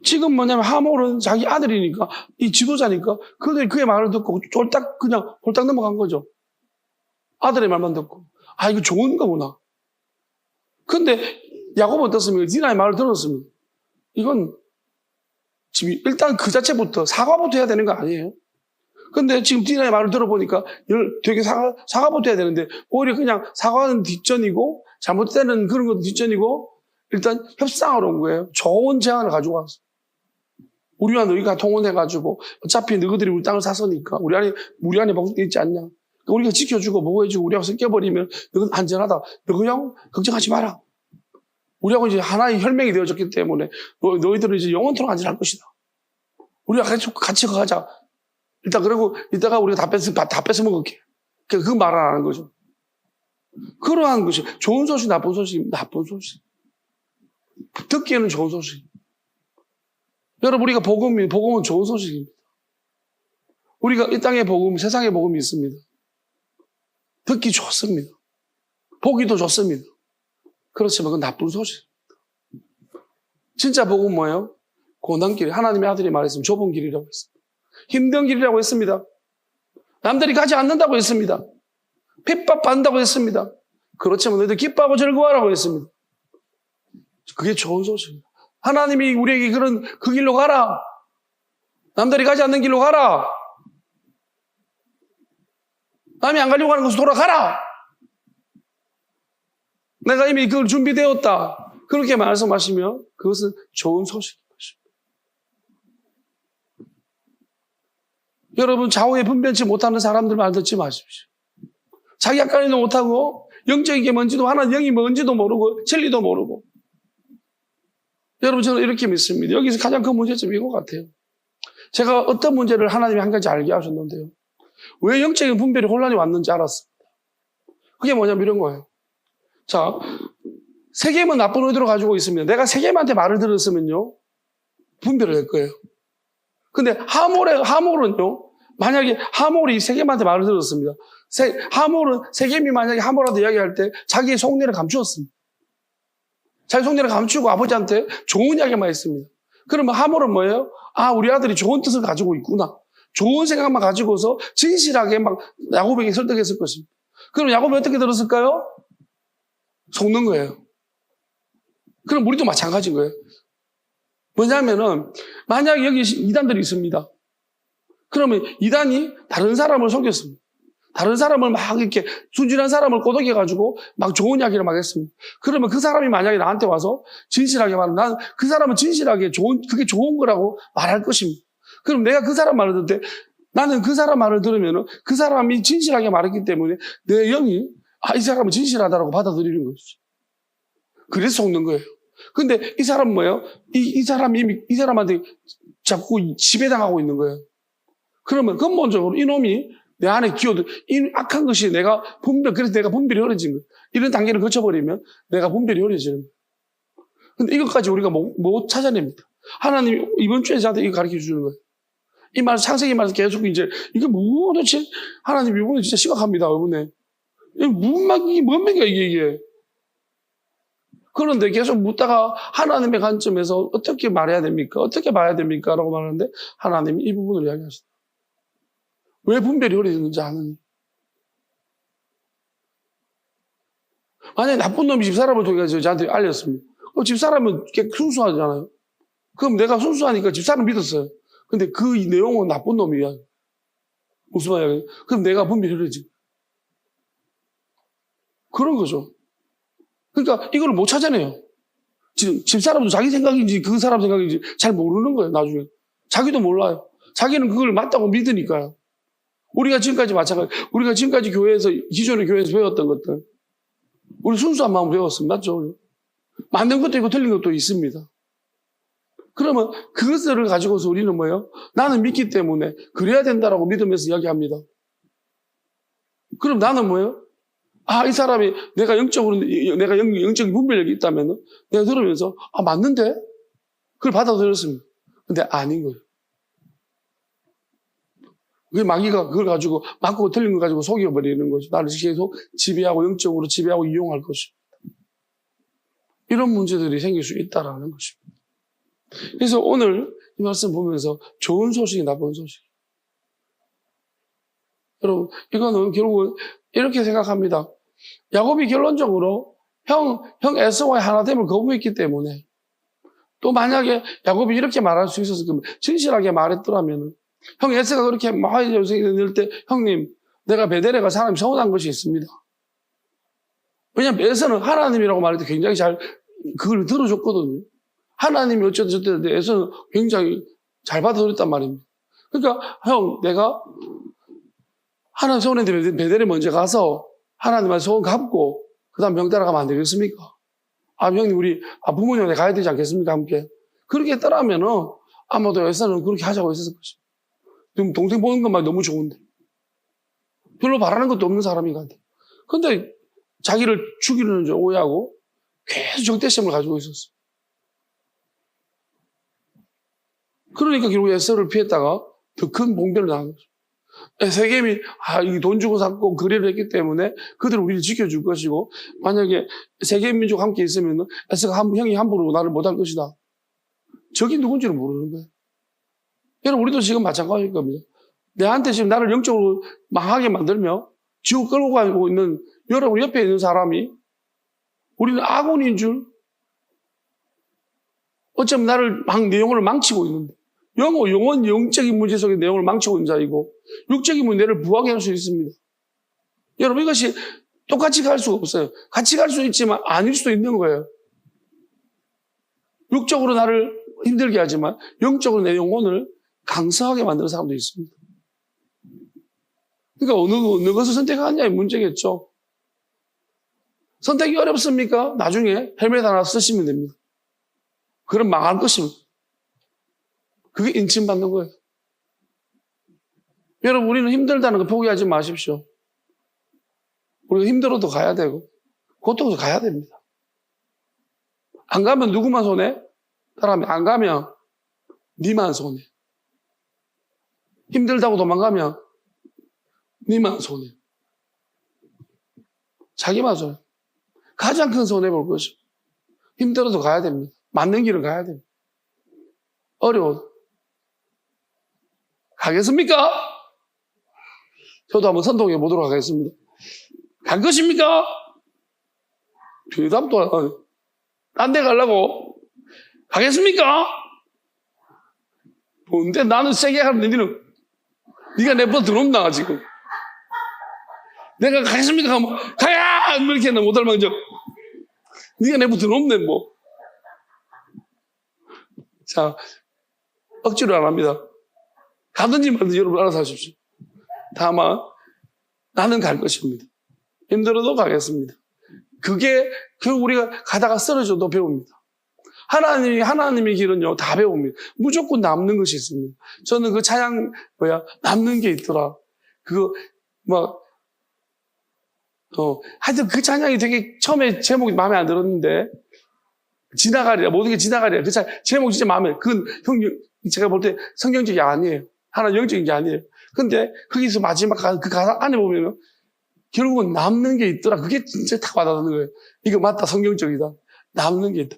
지금 뭐냐면 하몰은 자기 아들이니까, 이 지도자니까, 그의 말을 듣고 쫄딱 그냥 홀딱 넘어간 거죠. 아들의 말만 듣고. 아, 이거 좋은 거구나. 근데 야곱은 어떻습니까? 디나의 말을 들었습니다. 이건 지금 일단 그 자체부터 사과부터 해야 되는 거 아니에요? 근데 지금 디나의 말을 들어보니까 되게 사과부터 해야 되는데 오히려 그냥 사과는 뒷전이고 잘못되는 그런 것도 뒷전이고 일단 협상하러 온 거예요. 좋은 제안을 가지고 왔어. 우리와 너희가 통혼해가지고 어차피 너희들이 우리 땅을 샀으니까 우리 안에 복속돼 있지 않냐. 그러니까 우리가 지켜주고 보호해주고 우리하고 섞여버리면 너는 안전하다. 너 그냥 걱정하지 마라. 우리하고 이제 하나의 혈맹이 되어졌기 때문에 너희들은 이제 영원토록 안전할 것이다. 우리가 같이 가자. 일단 그러고 이따가 우리가 다 뺏어 먹을게. 그 말을 안 하는 거죠. 그러한 것이 좋은 소식, 나쁜 소식, 나쁜 소식. 듣기에는 좋은 소식. 여러분, 우리가 복음은 좋은 소식입니다. 우리가 이 땅의 복음, 세상의 복음이 있습니다. 듣기 좋습니다. 보기도 좋습니다. 그렇지만 그건 나쁜 소식입니다. 진짜 복음은 뭐예요? 고난길, 하나님의 아들이 말했으면 좁은 길이라고 했습니다. 힘든 길이라고 했습니다. 남들이 가지 않는다고 했습니다. 핍박받는다고 했습니다. 그렇지만 너희들 기뻐하고 즐거워하라고 했습니다. 그게 좋은 소식입니다. 하나님이 우리에게 그 길로 가라. 남들이 가지 않는 길로 가라. 남이 안 가려고 하는 곳으로 돌아가라. 내가 이미 그걸 준비되었다. 그렇게 말씀하시면 그것은 좋은 소식인 것입니다. 여러분, 좌우에 분별치 못하는 사람들 말 듣지 마십시오. 자기 약간이도 못하고 영적인 게 뭔지도 하나님 영이 뭔지도 모르고 진리도 모르고. 여러분, 저는 이렇게 믿습니다. 여기서 가장 큰 문제점이 이거 같아요. 제가 어떤 문제를 하나님이 한 가지 알게 하셨는데요. 왜 영적인 분별이 혼란이 왔는지 알았습니다. 그게 뭐냐면 이런 거예요. 자, 세겜은 나쁜 의도로 가지고 있습니다. 내가 세겜한테 말을 들었으면요, 분별을 할 거예요. 근데 하몰은요, 만약에 하몰이 세겜한테 말을 들었습니다. 하몰은 세겜이 만약에 하몰한테 이야기할 때 자기의 속내를 감추었습니다. 자기 속내를 감추고 아버지한테 좋은 이야기만 했습니다. 그러면 하몰은 뭐예요? 아, 우리 아들이 좋은 뜻을 가지고 있구나. 좋은 생각만 가지고서 진실하게 막 야곱에게 설득했을 것입니다. 그럼 야곱이 어떻게 들었을까요? 속는 거예요. 그럼 우리도 마찬가지인 거예요. 뭐냐면은, 만약에 여기 이단들이 있습니다. 그러면 이단이 다른 사람을 속였습니다. 다른 사람을 막 이렇게 순진한 사람을 꼬드겨가지고 막 좋은 이야기를 막 했습니다. 그러면 그 사람이 만약에 나한테 와서 진실하게 말하면 난 그 사람은 진실하게 그게 좋은 거라고 말할 것입니다. 그럼 내가 그 사람 말을 듣을 때 나는 그 사람 말을 들으면 그 사람이 진실하게 말했기 때문에 내 영이 이 사람은 진실하다라고 받아들이는 것이죠. 그래서 속는 거예요. 근데 이 사람은 뭐예요? 이 사람이 이미 이 사람한테 자꾸 지배당하고 있는 거예요. 그러면 근본적으로 이놈이 내 안에 기어도 이 악한 것이 그래서 내가 분별이 어려진 거예요. 이런 단계를 거쳐버리면 내가 분별이 어려지는 거예요. 근데 이것까지 우리가 못 찾아냅니다. 하나님이 이번 주에 저한테 이거 가르쳐 주는 거예요. 이 말, 창세기 말에서 계속 이제, 이게 뭐 도대체, 하나님 이번에 진짜 심각합니다, 이번에. 이게 뭡니까, 이게. 그런데 계속 묻다가 하나님의 관점에서 어떻게 말해야 됩니까? 어떻게 봐야 됩니까? 라고 말하는데 하나님이 이 부분을 이야기하시다. 왜 분별이 어려지는지 아느니. 만약에 나쁜 놈이 집사람을 통해서 저한테 알렸습니다. 그럼 집사람은 순수하잖아요. 그럼 내가 순수하니까 집사람 믿었어요. 근데 그 내용은 나쁜 놈이야. 무슨 말이야? 그럼 내가 분별이 어려지고. 그런 거죠. 그러니까 이걸 못 찾아내요. 지금 집사람도 자기 생각인지 그 사람 생각인지 잘 모르는 거예요, 나중에. 자기도 몰라요. 자기는 그걸 맞다고 믿으니까요. 우리가 지금까지 마찬가지. 우리가 지금까지 기존의 교회에서 배웠던 것들. 우리 순수한 마음으로 배웠습니다. 맞죠? 맞는 것도 있고 틀린 것도 있습니다. 그러면 그것을 가지고서 우리는 뭐예요? 나는 믿기 때문에 그래야 된다라고 믿으면서 이야기합니다. 그럼 나는 뭐예요? 이 사람이 내가 영적인 분별력이 있다면 내가 들으면서 맞는데? 그걸 받아들였습니다. 근데 아닌 거예요. 그 마귀가 그걸 가지고 맞고 틀린 걸 가지고 속여버리는 거죠. 나를 계속 지배하고 영적으로 지배하고 이용할 것입니다. 이런 문제들이 생길 수 있다라는 것입니다. 그래서 오늘 이 말씀 보면서 좋은 소식이 나쁜 소식. 여러분, 이거는 결국은 이렇게 생각합니다. 야곱이 결론적으로 형 에서와의 하나됨을 거부했기 때문에 또 만약에 야곱이 이렇게 말할 수 있어서 진실하게 말했더라면 형 에서가 그렇게 늘 때 형님 내가 베델에가 사람이 서운한 것이 있습니다. 왜냐하면 에서는 하나님이라고 말할 때 굉장히 잘 그걸 들어줬거든요. 하나님이 어쨌든 저때 에서는 굉장히 잘 받아들였단 말입니다. 그러니까 형 내가 하나님 서운했는데 베델에 먼저 가서 하나님한테 소원 갚고 그 다음 병 따라가면 안 되겠습니까? 형님 우리 부모님한테 가야 되지 않겠습니까? 함께. 그렇게 했더라면은 아마도 에서는 그렇게 하자고 했었을 것입니다. 지금 동생 보는 것만 너무 좋은데 별로 바라는 것도 없는 사람인 것 같아요. 근데 자기를 죽이려는 줄 오해하고 계속 적대심을 가지고 있었어요. 그러니까 결국 에서를 피했다가 더 큰 봉변을 당한 거죠. 세겜이 이게 돈 주고 샀고 거래를 했기 때문에 그들은 우리를 지켜줄 것이고 만약에 세겜 민족 함께 있으면 에서가 형이 함부로 나를 못할 것이다. 적이 누군지는 모르는 거예요. 여러분 우리도 지금 마찬가지일 겁니다. 내한테 지금 나를 영적으로 망하게 만들며 지옥 끌고 가고 있는 여러분 옆에 있는 사람이 우리는 아군인 줄 어쩌면 나를 내 영혼을 망치고 있는데 영적인 문제 속의 내용을 망치고 있는 자이고 육적인 문제를 부하게 할 수 있습니다. 여러분 이것이 똑같이 갈 수가 없어요. 같이 갈 수 있지만 아닐 수도 있는 거예요. 육적으로 나를 힘들게 하지만 영적으로 내 영혼을 강성하게 만드는 사람도 있습니다. 그러니까 어느 것을 선택하느냐의 문제겠죠. 선택이 어렵습니까? 나중에 헬멧 하나 쓰시면 됩니다. 그럼 망할 것입니다. 그게 인침받는 거예요. 여러분 우리는 힘들다는 거 포기하지 마십시오. 우리가 힘들어도 가야 되고 고통도 가야 됩니다. 안 가면 누구만 손해? 사람이 안 가면 니만 손해. 힘들다고 도망가면 니만 손해. 자기만 손해. 가장 큰 손해볼 것이. 힘들어도 가야 됩니다. 맞는 길을 가야 됩니다. 어려워. 가겠습니까? 저도 한번 선동해 보도록 하겠습니다. 갈 것입니까? 대답도 안 하네. 딴 데 가려고? 가겠습니까? 뭔데 나는 세게 하는데 네가 내보다 들어온다 지금. 내가 가겠습니까? 하면 가야! 이렇게는 못할 망정. 네가 내보다 들어온네 뭐. 자, 억지로 안 합니다. 가든지 말든지 여러분 알아서 하십시오. 다만 나는 갈 것입니다. 힘들어도 가겠습니다. 그게 우리가 가다가 쓰러져도 배웁니다. 하나님의 길은요 다 배웁니다. 무조건 남는 것이 있습니다. 저는 그 찬양 남는 게 있더라. 그거 하여튼 그 찬양이 되게 처음에 제목이 마음에 안 들었는데 지나가리라, 모든 게 지나가리라. 그 제목 진짜 마음에. 그건 제가 볼 때 성경적이 아니에요. 하나 영적인 게 아니에요. 근데 거기서 마지막 그 가사 안에 보면은 결국은 남는 게 있더라. 그게 진짜 딱 와닿는 거예요. 이거 맞다, 성경적이다. 남는 게 있다.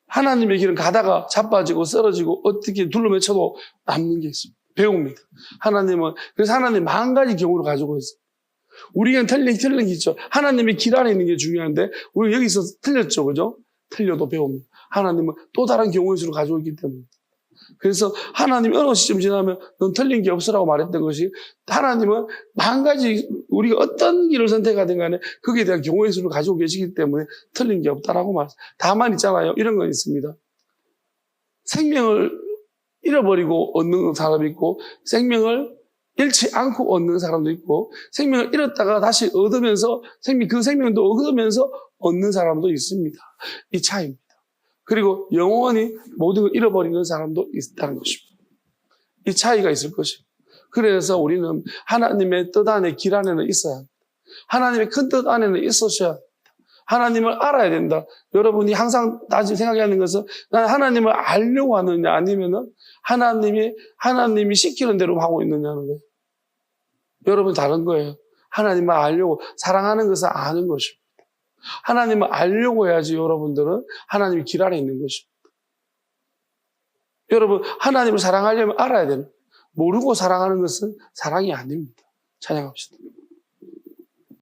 하나님의 길은 가다가 자빠지고 쓰러지고 어떻게 둘러매쳐도 남는 게 있습니다. 배웁니다. 그래서 하나님 만 가지 경우를 가지고 있어요. 우리가 틀린 게 있죠. 하나님의 길 안에 있는 게 중요한데 우리 여기서 틀렸죠, 그죠? 틀려도 배웁니다. 하나님은 또 다른 경우의 수를 가지고 있기 때문에. 그래서 하나님이 어느 시점 지나면 넌 틀린 게 없으라고 말했던 것이 하나님은 만 가지 우리가 어떤 길을 선택하든 간에 거기에 대한 경우의 수를 가지고 계시기 때문에 틀린 게 없다라고 말했어요. 다만 있잖아요. 이런 건 있습니다. 생명을 잃어버리고 얻는 사람이 있고 생명을 잃지 않고 얻는 사람도 있고 생명을 잃었다가 다시 얻으면서 그 생명도 얻으면서 얻는 사람도 있습니다. 이 차이입니다. 그리고 영원히 모든 걸 잃어버리는 사람도 있다는 것입니다. 이 차이가 있을 것입니다. 그래서 우리는 하나님의 뜻 안에 길 안에는 있어야 합니다. 하나님의 큰 뜻 안에는 있으셔야 합니다. 하나님을 알아야 된다. 여러분이 항상 다시 생각해야 하는 것은 난 하나님을 알려고 하느냐 아니면은 하나님이 시키는 대로 하고 있느냐는 거예요. 여러분 다른 거예요. 하나님을 알려고 사랑하는 것은 아는 것입니다. 하나님을 알려고 해야지 여러분들은 하나님이 길 안에 있는 것입니다. 여러분 하나님을 사랑하려면 알아야 됩니다. 모르고 사랑하는 것은 사랑이 아닙니다. 찬양합시다.